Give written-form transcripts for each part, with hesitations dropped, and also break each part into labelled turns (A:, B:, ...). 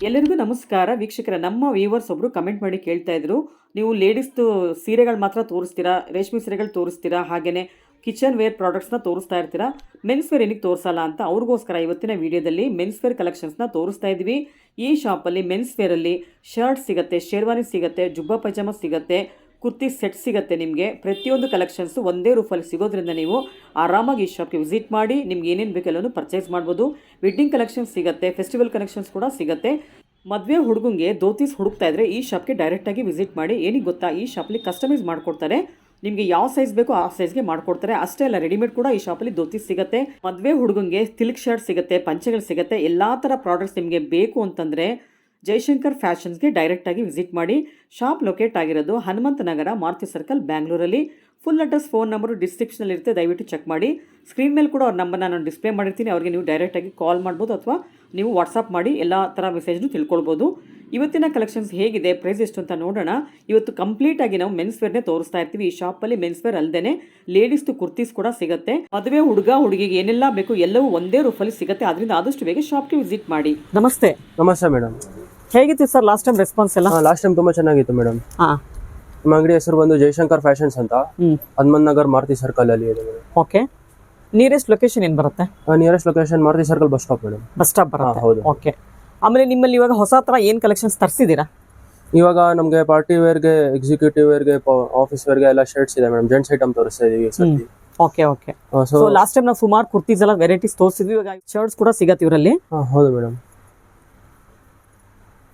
A: ಎಲ್ಲರಿಗೂ ನಮಸ್ಕಾರ ವೀಕ್ಷಕರ. ನಮ್ಮ ವ್ಯೂವರ್ಸ್ ಒಬ್ರು ಕಮೆಂಟ್ ಮಾಡಿ ಕೇಳ್ತಾ ಇದ್ರು, ನೀವು ಲೇಡೀಸ್ದು ಸೀರೆಗಳು ಮಾತ್ರ ತೋರಿಸ್ತೀರಾ, ರೇಷ್ಮೆ ಸೀರೆಗಳು ತೋರಿಸ್ತೀರಾ, ಹಾಗೆಯೇ ಕಿಚನ್ ವೇರ್ ಪ್ರಾಡಕ್ಟ್ಸ್ನ ತೋರಿಸ್ತಾ ಇರ್ತೀರಾ, ಮೆನ್ಸ್ ವೇರ್ ಏನಕ್ಕೆ ತೋರಿಸಲ್ಲ ಅಂತ ಅವ್ರಿಗೋಸ್ಕರ ಇವತ್ತಿನ ವಿಡಿಯೋದಲ್ಲಿ ಮೆನ್ಸ್ ವೇರ್ ಕಲೆಕ್ಷನ್ಸ್ನ ತೋರಿಸ್ತಾ ಇದ್ವಿ. ಈ ಶಾಪಲ್ಲಿ ಮೆನ್ಸ್ ವೇರಲ್ಲಿ ಶರ್ಟ್ ಸಿಗುತ್ತೆ, ಶೇರ್ವಾನಿ ಸಿಗುತ್ತೆ, ಜುಬ್ಬಾ ಪೈಜಾಮ ಸಿಗುತ್ತೆ, ಕುರ್ತಿ ಸೆಟ್ ಸಿಗುತ್ತೆ. ನಿಮಗೆ ಪ್ರತಿಯೊಂದು ಕಲೆಕ್ಷನ್ಸು ಒಂದೇ ರೂಫಲ್ಲಿ ಸಿಗೋದ್ರಿಂದ ನೀವು ಆರಾಮಾಗಿ ಈ ಶಾಪ್ಗೆ ವಿಸಿಟ್ ಮಾಡಿ ನಿಮ್ಗೆ ಏನೇನು ಬೇಕೆಲ್ಲನೂ ಪರ್ಚೇಸ್ ಮಾಡ್ಬೋದು. ವೆಡ್ಡಿಂಗ್ ಕಲೆಕ್ಷನ್ಸ್ ಸಿಗುತ್ತೆ, ಫೆಸ್ಟಿವಲ್ ಕಲೆಕ್ಷನ್ಸ್ ಕೂಡ ಸಿಗುತ್ತೆ. ಮದುವೆ ಹುಡುಗಂಗೆ ಧೋತೀಸ್ ಹುಡುಕ್ತಾ ಇದ್ರೆ ಈ ಶಾಪ್ಗೆ ಡೈರೆಕ್ಟಾಗಿ ವಿಸಿಟ್ ಮಾಡಿ. ಏನಿಗೆ ಗೊತ್ತಾ, ಈ ಶಾಪಲ್ಲಿ ಕಸ್ಟಮೈಸ್ ಮಾಡಿಕೊಡ್ತಾರೆ. ನಿಮಗೆ ಯಾವ ಸೈಜ್ ಬೇಕೋ ಆ ಸೈಜ್ಗೆ ಮಾಡ್ಕೊಡ್ತಾರೆ. ಅಷ್ಟೇ ಅಲ್ಲ, ರೆಡಿಮೇಡ್ ಕೂಡ ಈ ಶಾಪಲ್ಲಿ ಧೋತೀಸ್ ಸಿಗುತ್ತೆ. ಮದುವೆ ಹುಡುಗಂಗೆ ಸಿಲ್ಕ್ ಶರ್ಟ್ ಸಿಗುತ್ತೆ, ಪಂಚೆಗಳು ಸಿಗುತ್ತೆ. ಎಲ್ಲ ಥರ ಪ್ರಾಡಕ್ಟ್ಸ್ ನಿಮಗೆ ಬೇಕು ಅಂತಂದರೆ ಜಯಶಂಕರ್ ಫ್ಯಾಷನ್ಸ್ಗೆ ಡೈರೆಕ್ಟಾಗಿ ವಿಸಿಟ್ ಮಾಡಿ. ಶಾಪ್ ಲೊಕೇಟ್ ಆಗಿರೋದು ಹನುಮಂತ ನಗರ, ಮಾರುತಿ ಸರ್ಕಲ್, ಬ್ಯಾಂಗ್ಳೂರಲ್ಲಿ. ಫುಲ್ ಅಡ್ರೆಸ್, ಫೋನ್ ನಂಬರು ಡಿಸ್ಕ್ರಿಪ್ಷನಲ್ಲಿ ಇರುತ್ತೆ, ದಯವಿಟ್ಟು ಚೆಕ್ ಮಾಡಿ. ಸ್ಕ್ರೀನ್ ಮೇಲೆ ಕೂಡ ಅವ್ರ ನಂಬರ್ನ ನಾನು ಡಿಸ್ಪ್ಲೇ ಮಾಡಿರ್ತೀನಿ. ಅವ್ರಿಗೆ ನೀವು ಡೈರೆಕ್ಟಾಗಿ ಕಾಲ್ ಮಾಡ್ಬೋದು ಅಥವಾ ನೀವು ವಾಟ್ಸಪ್ ಮಾಡಿ ಎಲ್ಲ ಥರ ಮೆಸೇಜ್ನು ತಿಳ್ಕೊಳ್ಬೋದು. ಇವತ್ತಿನ ಕಲೆಕ್ಷನ್ಸ್ ಹೇಗಿದೆ, ಪ್ರೈಸ್ ಎಷ್ಟು ಅಂತ ನೋಡೋಣ. ಇವತ್ತು ಕಂಪ್ಲೀಟಾಗಿ ನಾವು ಮೆನ್ಸ್ ವೇರ್ನೇ ತೋರಿಸ್ತಾ ಇರ್ತೀವಿ. ಈ ಶಾಪಲ್ಲಿ ಮೆನ್ಸ್ ವೇರ್ ಅಲ್ಲದೆ ಲೇಡೀಸ್ದು ಕುರ್ತೀಸ್ ಕೂಡ ಸಿಗುತ್ತೆ. ಮದುವೆ ಹುಡುಗಿಗೆ ಏನೆಲ್ಲ ಬೇಕು ಎಲ್ಲವೂ ಒಂದೇ ರೂಫಲ್ಲಿ ಸಿಗುತ್ತೆ. ಅದರಿಂದ ಆದಷ್ಟು ಬೇಗ ಶಾಪ್ಗೆ ವಿಸಿಟ್ ಮಾಡಿ. ನಮಸ್ತೆ.
B: ನಮಸ್ತೆ ಮೇಡಮ್.
A: ಹೇಗಿತ್ತು ಸರ್ ಲಾಸ್ಟ್ ಟೈಮ್ ರೆಸ್ಪಾನ್ಸ್ ಎಲ್ಲ?
B: ಲಾಸ್ಟ್ ಟೈಮ್ ತುಂಬಾ ಚೆನ್ನಾಗಿತ್ತು ಮೇಡಮ್. ನಮ್ಮ ಅಂಗಡಿ ಹೆಸರು ಬಂದು ಜಯಶಂಕರ್ ಫ್ಯಾಷನ್ಸ್ ಅಂತ, ಹನುಮಂತ ನಗರ್, ಮಾರುತಿ ಸರ್ಕಲ್ ಅಲ್ಲಿ ಇದೆ ಮೇಡಮ್.
A: ಓಕೆ. ನಿಯರೆಸ್ಟ್ ಲೊಕೇಶನ್ ಏನು ಬರುತ್ತೆ?
B: Nearest location Maruti circle bus stop madam.
A: Bus stop ಬರುತ್ತೆ.
B: ಹೌದು.
A: ಓಕೆ. ಆಮೇಲೆ ನಿಮ್ಮಲ್ಲಿ ಇವಾಗ ಹೊಸ ತರ ಏನು ಕಲೆಕ್ಷನ್ಸ್ ತರಿಸಿದ್ದೀರಾ?
B: ಇವಾಗ ನಮಗೆ ಪಾರ್ಟಿ ವೇರ್ಗೆ, ಎಕ್ಸಿಕ್ಯೂಟಿವ್ ವೇರ್ಗೆ, ಆಫೀಸ್ ವೇರ್ಗೆ ಎಲ್ಲ ಶರ್ಟ್ಸ್ ಇದೆ ಮೇಡಮ್. ಜೆಂಟ್ಸ್ ಐಟಮ್ ತೋರಿಸ್ತಾ ಇದೀವಿ ಸದ್ಯ.
A: Okay okay. So last time ನಾವು ಸುಮಾರು ಕುರ್ತೀಸ್ ಎಲ್ಲ ವೆರೈಟೀಸ್ ತೋರಿಸಿದ್ವಿ. ಇವಾಗ ಶರ್ಟ್ಸ್ ಕೂಡ ಸಿಗತ್ತೆ ಇವರಲ್ಲಿ.
B: ಹೌದು ಮೇಡಮ್.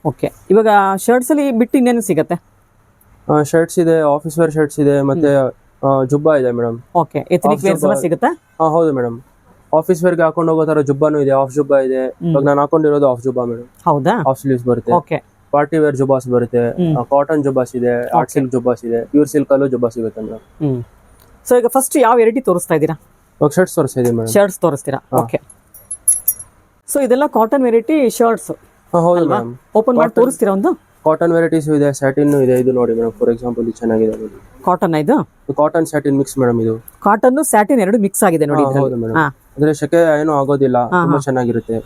A: ಓಕೆ. ಇವಾಗ ಶರ್ಟ್ಸ್ ಅಲ್ಲಿ ಬಿಟ್ಟು ಇನ್ನೇನು ಸಿಗತ್ತೆ?
B: ಶರ್ಟ್ಸ್ ಇದೆ, ಆಫೀಸ್ ವೇರ್ ಶರ್ಟ್ಸ್ ಇದೆ, ಮತ್ತೆ ಜುಬ್ಬಾ ಇದೆ ಮೇಡಮ್.
A: ಓಕೆ. ಎಥನಿಕ್ ವೇರ್ಸ್ ಎಲ್ಲ ಸಿಗುತ್ತೆ?
B: ಹೌದು ಮೇಡಮ್. ಆಫೀಸ್ ವೇರ್ಗೆ ಹಾಕೊಂಡು ಹೋಗೋ ತರ ಜುಬ್ಬಾನು ಇದೆ, ಆಫ್ ಜುಬ್ಬಾ ಇದೆ. ಇವಾಗ ನಾನು ಹಾಕೊಂಡಿರೋದು ಆಫ್ ಜುಬ್ಬಾ ಮೇಡಮ್.
A: ಹೌದಾ?
B: ಆಫ್ ಸ್ಲೀವ್ಸ್ ಬರುತ್ತೆ.
A: ಓಕೆ.
B: ಪಾರ್ಟಿ ವೇರ್ ಜುಬ್ಬಾಸ್ ಬರುತ್ತೆ, ಕಾಟನ್ ಜುಬ್ಬಾಸ್ ಇದೆ, ಆರ್ಟ್ ಸಿಲ್ಕ್ ಜುಬ್ಬಾಸ್ ಇದೆ, ಪ್ಯೂರ್ ಸಿಲ್ಕ್ ಅಲ್ಲೂ ಜುಬ್ಬಾ ಸಿಗುತ್ತೆ ಮೇಡಮ್.
A: ಸೊ ಈಗ ಫಸ್ಟ್ ಯಾವ ವೆರೈಟಿ ತೋರಿಸ್ತಾ ಇದ್ದೀರಾ?
B: ಇವಾಗ ಶರ್ಟ್ಸ್ ತೋರಿಸ್ತಾ ಇದೀವಿ ಮೇಡಮ್.
A: ಶರ್ಟ್ಸ್ ತೋರಿಸ್ತೀರಾ? ಓಕೆ. ಸೊ ಇದೆಲ್ಲ ಕಾಟನ್ ವೆರೈಟಿ ಶರ್ಟ್ಸ್.
B: ಹೌದು ಮೇಡಮ್.
A: ಓಪನ್ ಮಾಡಿ ತೋರಿಸ್ತೀರಾ ಒಂದು?
B: ಕಾಟನ್ ವೆರೈಟೀಸ್ ಇದೆ, ಸ್ಯಾಟಿನ್ ಇದೆ. ಇದು ನೋಡಿ ಮೇಡಮ್, ಫಾರ್ ಎಕ್ಸಾಂಪಲ್ ಇದು ಚೆನ್ನಾಗಿದೆ ನೋಡಿ.
A: ಕಾಟನ್ ಇದು
B: ಕಾಟನ್ ಸ್ಯಾಟಿನ್ ಮಿಕ್ಸ್ ಮೇಡಮ್. ಇದು
A: ಕಾಟನ್ ಸ್ಯಾಟಿನ್ ಎರಡು ಮಿಕ್ಸ್ ಆಗಿದೆ ನೋಡಿ.
B: ಹೌದು ಮೇಡಮ್. ಅಂದ್ರೆ ಶೆಕೆ ಏನು ಆಗೋದಿಲ್ಲ, ತುಂಬಾ ಚೆನ್ನಾಗಿರುತ್ತೆ.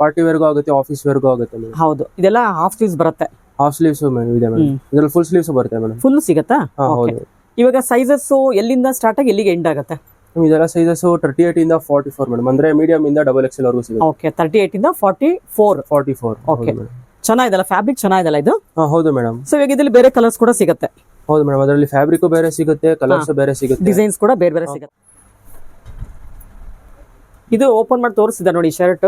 B: ಪಾರ್ಟಿ ವೇರ್ಗೂ ಆಗುತ್ತೆ, ಆಫೀಸ್ ವೇರ್ಗೂ ಆಗುತ್ತೆ ಮೇಡಮ್.
A: ಹೌದು. ಇದೆಲ್ಲ ಹಾಫ್ ಸ್ಲೀವ್ಸ್ ಬರುತ್ತೆ.
B: ಹಾಫ್ ಸ್ಲೀವ್ಸ್ ಇದೆ ಮೇಡಮ್. ಇದ್ರಲ್ಲಿ ಫುಲ್ ಸ್ಲೀವ್ಸ್ ಬರುತ್ತೆ ಮೇಡಮ್.
A: ಫುಲ್ ಸಿಗತ್ತಾ?
B: ಹೌದು.
A: ಇವಾಗ ಸೈಜಸ್ ಎಲ್ಲಿಂದ ಸ್ಟಾರ್ಟ್ ಆಗಿ ಎಲ್ಲಿಗೆ ಎಂಡ್ ಆಗುತ್ತೆ?
B: ಇದೆಲ್ಲ ಸೈಜಸ್ 38 ಇಂದ 44 ಮೇಡಮ್. ಅಂದ್ರೆ ಮೀಡಿಯಂ ಇಂದ XXL ವರೆಗೂ ಸಿಗುತ್ತೆ.
A: ಓಕೆ. 38 ಇಂದ 44. ಓಕೆ. ಚೆನ್ನಾಗಿದೆಲ್ಲ, ಫ್ಯಾಬ್ರಿಕ್ ಚೆನ್ನಾಗಿದೆಲ್ಲ ಇದು?
B: ಹೌದು ಮೇಡಮ್.
A: ಸೊ ಇವಾಗ ಇದರಲ್ಲಿ ಬೇರೆ ಕಲರ್ಸ್ ಕೂಡ ಸಿಗುತ್ತೆ?
B: ಹೌದು ಮೇಡಮ್. ಅದರಲ್ಲಿ ಫ್ಯಾಬ್ರಿಕ್ ಬೇರೆ ಸಿಗುತ್ತೆ, ಕಲರ್ಸ್ ಬೇರೆ ಸಿಗುತ್ತೆ,
A: ಡಿಸೈನ್ಸ್ ಕೂಡ ಬೇರೆ ಬೇರೆ ಸಿಗುತ್ತೆ. ಇದು ಓಪನ್ ಮಾಡಿ ತೋರಿಸಿದ ನೋಡಿ ಶರ್ಟ್.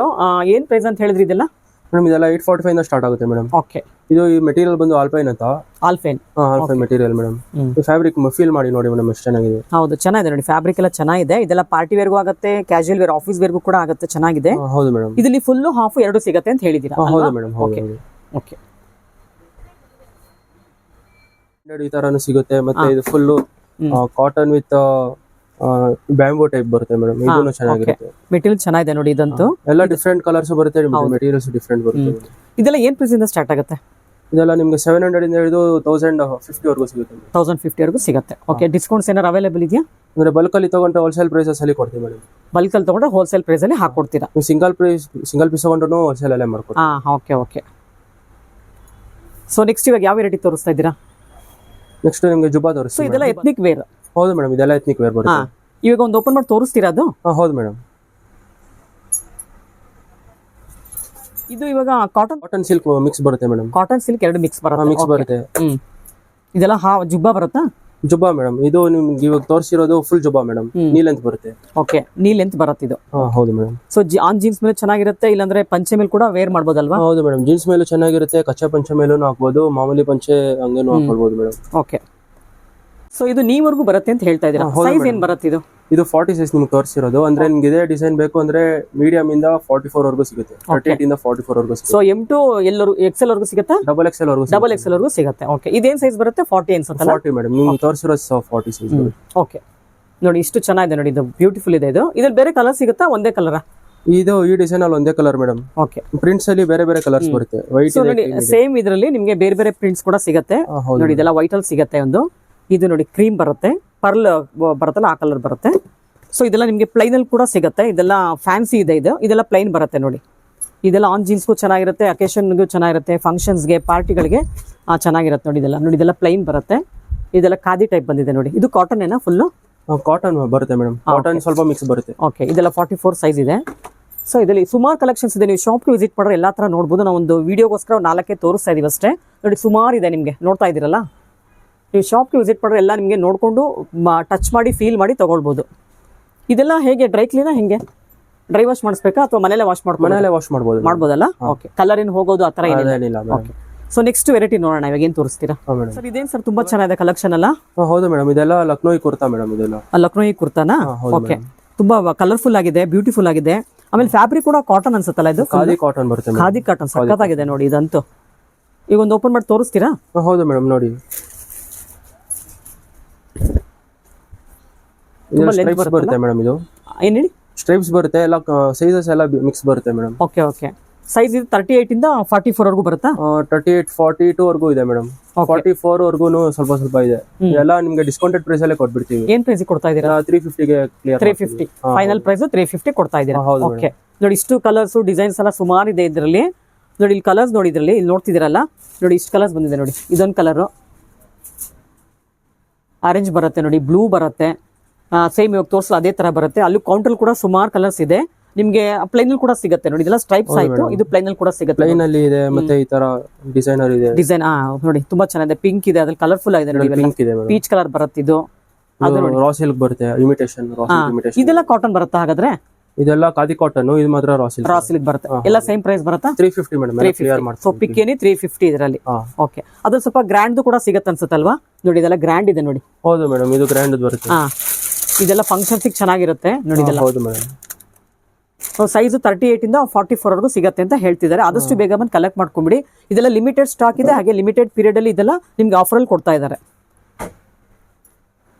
A: ಏನ್ ಪ್ರೈಸ್ ಅಂತ ಹೇಳಿದ್ರಿ ಇದೆಲ್ಲ?
B: ಮೇಡಮ್ ಇದೆಲ್ಲ 845 ಇಂದ ಸ್ಟಾರ್ಟ್ ಆಗುತ್ತೆ ಮೇಡಮ್.
A: ಓಕೆ.
B: ಇದು ಈ ಮೆಟೀರಿಯಲ್ ಬಂದು ಆಲ್ಪೈನ್ ಅಂತ.
A: Alpine
B: material madam. Fabric feel ಮಾಡಿ ನೋಡಿ ಮೇಡಮ್, ಎಷ್ಟು ಚೆನ್ನಾಗಿದೆ.
A: ಹೌದು, ಚೆನ್ನಾಗಿದೆ ನೋಡಿ. ಫ್ಯಾಬ್ರಿಕ್ ಎಲ್ಲ ಚೆನ್ನಾಗಿದೆ. ಇದೆಲ್ಲ ಪಾರ್ಟಿ ವೇರ್ಗೂ ಆಗುತ್ತೆ, ಕ್ಯಾಶುಯಲ್ ವೇರ್, ಆಫೀಸ್ ವೇರ್ಗೂ ಕೂಡ ಆಗುತ್ತೆ. ಚೆನ್ನಾಗಿದೆ.
B: ಹೌದು ಮೇಡಮ್.
A: ಇದರಲ್ಲಿ ಫುಲ್ ಹಾಫ್ ಎರಡು ಸಿಗುತ್ತೆ ಅಂತ ಹೇಳಿದೀರಾ?
B: ಹೌದು ಮೇಡಮ್. ಹೌದು.
A: ಓಕೆ.
B: ಈ ತರಾನು ಸಿಗುತ್ತೆ. ಮತ್ತೆ ಇದು full cotton with bamboo type ಬರುತ್ತೆ ಮೇಡಮ್. ಇದನ್ನು ಚೆನ್ನಾಗಿರುತ್ತೆ.
A: ಮೆಟೀರಿಯಲ್ ಚೆನ್ನಾಗಿದೆ ನೋಡಿ. ಇದಂತೂ
B: ಎಲ್ಲ ಡಿಫ್ರೆಂಟ್ ಕಲರ್ಸ್ ಬರುತ್ತೆ, ಮೆಟೀರಿಯಲ್ಸ್ ಡಿಫ್ರೆಂಟ್ ಬರುತ್ತೆ.
A: ಇದೆಲ್ಲ ಏನ್ ಪ್ರೈಸ್ ಇಂದ ಸ್ಟಾರ್ಟ್ ಆಗುತ್ತೆ?
B: ಇದೆಲ್ಲ ನಿಮ್ಗೆ 700 ಇಂದ ಹಿಡಿದು 1050 ವರೆಗೂ ಸಿಗುತ್ತೆ.
A: 1050 ವರೆಗೂ ಸಿಗುತ್ತೆ. ಓಕೆ. ಡಿಸ್ಕೌಂಟ್ಸ್ ಏನಾರು ಅವೈಲೇಬಲ್ ಇದೆಯಾ?
B: ಅಂದ್ರೆ ಬಲ್ಕ್ ಅಲ್ಲಿ ತಗೊಂಡ್ರೆ ಹೋಲ್ಸೇಲ್ ಪ್ರೈಸಸ್ ಅಲ್ಲಿ ಕೊಡ್ತೀವಿ ಮೇಡಮ್.
A: ಬಲ್ಕ್ ಅಲ್ಲಿ ತಗೊಂಡ್ರೆ ಹೋಲ್ಸೇಲ್ ಪ್ರೈಸ್ ಅಲ್ಲಿ ಹಾಕೊಡ್ತೀರಾ?
B: ನೀವು ಸಿಂಗಲ್ ಪೀಸ್ ತಗೊಂಡ್ರು ಹೋಲ್ಸೇಲ್ ಅಲ್ಲೇ ಮಾಡ್ಕೊಡ್ತೀವಿ.
A: Okay okay. ಸೊ ನೆಕ್ಸ್ಟ್ ಇವಾಗ ಯಾವ ವೆರೈಟಿ ತೋರಿಸ್ತಾ ಇದ್ದೀರಾ?
B: ನೆಕ್ಸ್ಟ್ ನಿಮ್ಗೆ ಜುಬ್ಬಾ ತೋರಿಸ್ತೀವಿ.
A: ಸೊ ಇದೆಲ್ಲ ಎಥ್ನಿಕ್ ವೇರ್?
B: ಹೌದು ಮೇಡಮ್. ಇದೆಲ್ಲ ಎಥ್ನಿಕ್ ವೇರ್ ಬರುತ್ತೆ.
A: ಇವಾಗ ಒಂದು ಓಪನ್ ಮಾಡಿ ತೋರಿಸ್ತೀರಾ ಅದು?
B: ಹೌದು ಮೇಡಮ್.
A: ಇದು ಇವಾಗ ಕಾಟನ್
B: ಸಿಲ್ಕ್ ಮಿಕ್ಸ್ ಬರುತ್ತೆ ಮೇಡಮ್.
A: ಕಾಟನ್ ಸಿಲ್ಕ್ ಎರಡು ಮಿಕ್ಸ್ ಬರುತ್ತೆ.
B: ಮಿಕ್ಸ್ ಬರುತ್ತೆ.
A: ಇದೆಲ್ಲ ಜುಬ್ಬಾ ಬರುತ್ತಾ?
B: ಜುಬ್ಬಾ ಮೇಡಮ್. ಇದು ನಿಮ್ಗೆ ಇವಾಗ ತೋರಿಸಿರೋದು ಫುಲ್ ಜುಬ್ಬಾ ಮೇಡಮ್. ನೀ ಲೆಂತ್ ಬರುತ್ತೆ.
A: ಓಕೆ. ನೀ ಲೆಂತ್ ಬರುತ್ತೆ ಇದು.
B: ಹೌದು ಮೇಡಮ್.
A: ಸೊ ಆನ್ ಜೀನ್ಸ್ ಮೇಲೆ ಚೆನ್ನಾಗಿರುತ್ತೆ, ಇಲ್ಲಾಂದ್ರೆ ಪಂಚೆ ಮೇಲೆ ಕೂಡ ವೇರ್ ಮಾಡಬಹುದಲ್ವಾ?
B: ಹೌದು ಮೇಡಮ್. ಜೀನ್ಸ್ ಮೇಲೂ ಚೆನ್ನಾಗಿರುತ್ತೆ, ಕಚ್ಚಾ ಪಂಚೆ ಮೇಲೂ ಹಾಕ್ಬೋದು, ಮಾಮೂಲಿ ಪಂಚೆ ಹಂಗೇನು ಹಾಕೊಳ್ಬಹುದು ಮೇಡಮ್.
A: ಓಕೆ. ಸೊ ಇದು ನೀವರೆಗೂ ಬರುತ್ತೆ ಅಂತ ಹೇಳ್ತಾ ಇದ್ದೀರಾ? ಸೈಜ್ ಏನ್ ಬರುತ್ತೆ ಇದು?
B: ಇದು 40 ಸೈಜ್ ನಿಮ್ಗೆ ತೋರಿಸಿರೋದು. ಅಂದ್ರೆ ನಿಮ್ಗೆ ಇದೇ ಡಿಸೈನ್ ಬೇಕು ಅಂದ್ರೆ ಮೀಡಿಯಂ ಇಂದ 44 ವರೆಗೂ ಸಿಗುತ್ತೆ. 38 ಇಂದ 44 ವರೆಗೂ ಸಿಗುತ್ತೆ.
A: ಸೊ M2 ಎಲ್ಲರೂ XL ವರೆಗೂ ಸಿಗುತ್ತಾ?
B: XXL ವರೆಗೂ
A: XXL ವರೆಗೂ ಸಿಗುತ್ತೆ. ಓಕೆ. ಇದೇನ್ ಸೈಜ್ ಬರುತ್ತೆ? 40 ಅನ್ಸುತ್ತಲ್ಲ?
B: 40 ಮೇಡಮ್. ನಿಮ್ಗೆ ತೋರಿಸಿರೋ 40 ಸೈಜ್.
A: ಓಕೆ. ನೋಡಿ ಇಷ್ಟು ಚೆನ್ನಾಗಿದೆ ನೋಡಿ. ಇದು ಬ್ಯೂಟಿಫುಲ್ ಇದೆ. ಇದು ಇದ್ರಲ್ಲಿ ಬೇರೆ ಕಲರ್ ಸಿಗುತ್ತಾ? ಒಂದೇ ಕಲರ್?
B: ಇದು ಈ ಡಿಸೈನ್ ಅಲ್ಲಿ ಒಂದೇ ಕಲರ್ ಮೇಡಮ್.
A: ಓಕೆ.
B: ಪ್ರಿಂಟ್ಸ್ ಅಲ್ಲಿ ಬೇರೆ ಬೇರೆ ಕಲರ್ಸ್ ಬರುತ್ತೆ. ವೈಟ್
A: ನೋಡಿ ಸೇಮ್ ಇದರಲ್ಲಿ ನಿಮಗೆ ಬೇರೆ ಬೇರೆ ಪ್ರಿಂಟ್ಸ್ ಕೂಡ ಸಿಗುತ್ತೆ ನೋಡಿ. ಇದೆಲ್ಲ ವೈಟ್ ಅಲ್ಲಿ ಸಿಗುತ್ತೆ ಒಂದು. ಇದು ನೋಡಿ ಕ್ರೀಮ್ ಬರುತ್ತೆ, ಪರ್ಲ್ ಬರುತ್ತಲ್ಲ ಆ ಕಲರ್ ಬರುತ್ತೆ. ಸೊ ಇದೆಲ್ಲ ನಿಮಗೆ ಪ್ಲೈನ್ ಅಲ್ಲಿ ಕೂಡ ಸಿಗುತ್ತೆ. ಇದೆಲ್ಲ ಫ್ಯಾನ್ಸಿ ಇದೆ. ಇದೆಲ್ಲ ಪ್ಲೈನ್ ಬರುತ್ತೆ ನೋಡಿ. ಇದೆಲ್ಲ ಆನ್ ಜೀನ್ಸ್ಗೂ ಚೆನ್ನಾಗಿರುತ್ತೆ, ಅಕೇಶನ್ಗೂ ಚೆನ್ನಾಗಿರುತ್ತೆ, ಫಂಕ್ಷನ್ಸ್ಗೆ, ಪಾರ್ಟಿಗಳಿಗೆ ಚೆನ್ನಾಗಿರುತ್ತೆ ನೋಡಿ. ಇದೆಲ್ಲ ಪ್ಲೈನ್ ಬರುತ್ತೆ. ಇದೆಲ್ಲ ಖಾದಿ ಟೈಪ್ ಬಂದಿದೆ ನೋಡಿ. ಇದು ಕಾಟನ್ ಏನಾ ಫುಲ್ಲು?
B: ಕಾಟನ್ ಬರುತ್ತೆ ಮೇಡಮ್, ಕಾಟನ್ ಸ್ವಲ್ಪ ಮಿಕ್ಸ್ ಬರುತ್ತೆ.
A: ಓಕೆ, ಇದೆಲ್ಲ 44 ಸೈಜ್ ಇದೆ. ಸೊ ಇದರಲ್ಲಿ ಸುಮಾರು ಕಲೆಕ್ಷನ್ಸ್ ಇದೆ. ನೀವು ಶಾಪ್ಗೆ ವಿಸಿಟ್ ಮಾಡಿದ್ರೆ ಎಲ್ಲ ಥರ ನೋಡ್ಬೋದು. ನಾವು ಒಂದು ವೀಡಿಯೋಗೋಸ್ಕರ 4 ತೋರಿಸ್ತಾ ಇದೀವಿ ಅಷ್ಟೇ. ನೋಡಿ ಸುಮಾರು ಇದೆ, ನಿಮಗೆ ನೋಡ್ತಾ ಇದ್ದೀರಲ್ಲ. ನೀವು ಶಾಪ್ಗೆ ವಿಸಿಟ್ ಮಾಡಿದ್ರೆ ಎಲ್ಲ ನಿಮಗೆ ನೋಡಿಕೊಂಡು ಟಚ್ ಮಾಡಿ ಫೀಲ್ ಮಾಡಿ ತೊಗೊಳ್ಬೋದು. ಇದೆಲ್ಲ ಹೇಗೆ ಡ್ರೈ ಕ್ಲೀನಾ ಹೆಂಗೆ? ಡ್ರೈ ವಾಶ್ ಮಾಡಿಸ್ಬೇಕಾ ಅಥವಾ ಮನೇಲೆ ವಾಶ್
B: ಮಾಡ್ಬೋದು?
A: ಮಾಡ್ಬೋದಲ್ಲ. ಓಕೆ, ಕಲರ್ ಏನು ಹೋಗೋದು ಆ ಥರ ಏನಿಲ್ಲ. ಓಕೆ, ಸೊ ನೆಕ್ಸ್ಟ್ ವೆರೈಟಿ ನೋಡೋಣ. ಇವಾಗ ಏನು ತೋರಿಸ್ತೀರಾ ಸರ್? ಇದೇನು ಸರ್ ತುಂಬಾ ಚೆನ್ನಾಗಿದೆ ಕಲೆಕ್ಷನ್ ಅಲ್ಲ?
B: ಹೌದು ಮೇಡಮ್, ಇದೆಲ್ಲ ಲಕ್ನೋಯಿ ಕುರ್ತಾ ಮೇಡಮ್. ಇದೆಲ್ಲ
A: ಲಕ್ನೋಯಿ ಕುರ್ತಾನಾ? ಓಕೆ, ತುಂಬಾ ಕಲರ್ಫುಲ್ ಆಗಿದೆ, ಬ್ಯೂಟಿಫುಲ್ ಆಗಿದೆ. ಆಮೇಲೆ ಫ್ಯಾಬ್ರಿಕ್ ಕೂಡ ಕಾಟನ್ ಅನ್ಸುತ್ತಲ್ಲ ಇದು?
B: ಖಾದಿ ಕಾಟನ್ ಬರುತ್ತೆ.
A: ಖಾದಿ ಕಾಟನ್ ಸಖತ್ತಾಗಿದೆ ನೋಡಿ ಇದಂತೂ. ಈಗ ಒಂದು ಓಪನ್ ಮಾಡಿ ತೋರಿಸ್ತೀರಾ?
B: ಹೌದು ಮೇಡಮ್, ನೋಡಿ ಬರುತ್ತೆ ಮೇಡಮ್. ಇದು
A: ಏನ್ ಹೇಳಿ?
B: ಸ್ಟ್ರೈಪ್ಸ್ ಬರುತ್ತೆ, ಎಲ್ಲ ಸೈಜಸ್ ಎಲ್ಲ ಮಿಕ್ಸ್ ಬರುತ್ತೆ ಮೇಡಮ್.
A: ಓಕೆ ಓಕೆ, ಸೈಜ್ ಇದು 38 ಇಂದ 44 ವರೆಗೂ ಬರುತ್ತಾ?
B: 38, 42 ವರೆಗೂ ಇದೆ ಮೇಡಮ್. 44 ವರ್ಗು ಸ್ವಲ್ಪ ಇದೆ. ಎಲ್ಲ ನಿಮ್ಗೆ ಡಿಸ್ಕೌಂಟೆಡ್ ಪ್ರೈಸ್ ಅಲ್ಲೇ ಕೊಟ್ಬಿಡ್ತೀವಿ.
A: ಏನ್ ಪ್ರೈಸ್ ಕೊಡ್ತಾ ಇದೀರಾ?
B: 350 ಗೆ ಕ್ಲಿಯರ್.
A: 350 ಫೈನಲ್ ಪ್ರೈಸ್ 350 ಕೊಡ್ತಾ ಇದೀರಾ? ಓಕೆ, ನೋಡಿ ಇಷ್ಟು ಕಲರ್ಸ್ ಡಿಸೈನ್ಸ್ ಎಲ್ಲ ಸುಮಾರು ಇದೆ ಇದರಲ್ಲಿ. ನೋಡಿ ಇಲ್ಲಿ ಕಲರ್ಸ್ ನೋಡಿ, ಇಲ್ಲಿ ನೋಡ್ತಿದ್ದೀರಲ್ಲ ನೋಡಿ, ಇಷ್ಟು ಕಲರ್ಸ್ ಬಂದಿದೆ ನೋಡಿ. ಇದೊಂದು ಕಲರ್ ಆರೆಂಜ್ ಬರುತ್ತೆ ನೋಡಿ, ಬ್ಲೂ ಬರುತ್ತೆ, ಸೇಮ್ ಇವಾಗ ತೋರಿಸಲು ಅದೇ ತರ ಬರುತ್ತೆ. ಅಲ್ಲಿ ಕೌಂಟರ್ ಕೂಡ ಸುಮಾರು ಕಲರ್ಸ್ ಇದೆ. ನಿಮ್ಗೆ ಪ್ಲೈನ್ ಕೂಡ ಸಿಗುತ್ತೆ ನೋಡಿ. ಇದೆಲ್ಲ ಸ್ಟ್ರೈಪ್ಸ್ ಆಯ್ತು, ಇದು ಪ್ಲೈನ್ ಕೂಡ ಸಿಗುತ್ತೆ.
B: ಪ್ಲೈನ್ ಅಲ್ಲಿ ಇದೆ, ಮತ್ತೆ ಈ ತರ ಡಿಸೈನರ್ ಇದೆ.
A: ಡಿಸೈನ್ ನೋಡಿ ತುಂಬಾ ಚೆನ್ನಾಗಿದೆ. ಪಿಂಕ್ ಇದೆ, ಅದ್ರಲ್ಲಿ ಕಲರ್ಫುಲ್ ಆಗಿದೆ ನೋಡಿ.
B: ಪಿಂಕ್ ಇದೆ,
A: ಪೀಚ್ ಕಲರ್ ಬರುತ್ತೆ. ಇದು
B: ರಾ ಸಿಲ್ಕ್ ಬರುತ್ತೆ, ಇಮಿಟೇಷನ್.
A: ಇದೆಲ್ಲ ಕಾಟನ್ ಬರುತ್ತಾ ಹಾಗಾದ್ರೆ?
B: ಇದೆಲ್ಲ ಖಾದಿ ಕಾಟನ್, ಇದು ಮಾತ್ರ ರಾ ಸಿಲ್ಕ್
A: ಬರುತ್ತೆ. ಎಲ್ಲ ಸೇಮ್ ಪ್ರೈಸ್ ಬರುತ್ತಾ?
B: 350 ಮೇಡಮ್.
A: ಸೊ ಪಿಕ್ಕೇನಿ 350 ಇದರಲ್ಲಿ. ಓಕೆ, ಅದು ಸ್ವಲ್ಪ ಗ್ರ್ಯಾಂಡ್ ಕೂಡ ಸಿಗತ್ತೆ ಅನ್ಸುತ್ತಲ್ವಾ? ನೋಡಿ ಇದೆಲ್ಲ ಗ್ರ್ಯಾಂಡ್ ಇದೆ ನೋಡಿ.
B: ಹೌದು ಮೇಡಮ್, ಇದು ಗ್ರ್ಯಾಂಡ್ ಬರುತ್ತೆ.
A: ಇದೆಲ್ಲ ಫಂಕ್ಷನ್ಸ್ ಚೆನ್ನಾಗಿರುತ್ತೆ ನೋಡಿ. ಇದೆಲ್ಲ
B: ಹೌದು ಮೇಡಮ್.
A: ಸೈಜ್ 38 ಇಂದ 44 ವರೆಗೂ ಸಿಗತ್ತೆ ಅಂತ ಹೇಳ್ತಿದ್ದಾರೆ. ಆದಷ್ಟು ಬೇಗ ಬಂದು ಕಲೆಕ್ಟ್ ಮಾಡ್ಕೊಂಬಿಡಿ. ಇದೆಲ್ಲ ಲಿಮಿಟೆಡ್ ಸ್ಟಾಕ್ ಇದೆ, ಹಾಗೆ ಲಿಮಿಟೆಡ್ ಪೀರಿಯಡ್ ಅಲ್ಲಿ ಇದೆಲ್ಲ ನಿಮ್ಗೆ ಆಫರ್ ಅಲ್ಲಿ ಕೊಡ್ತಾ ಇದ್ದಾರೆ.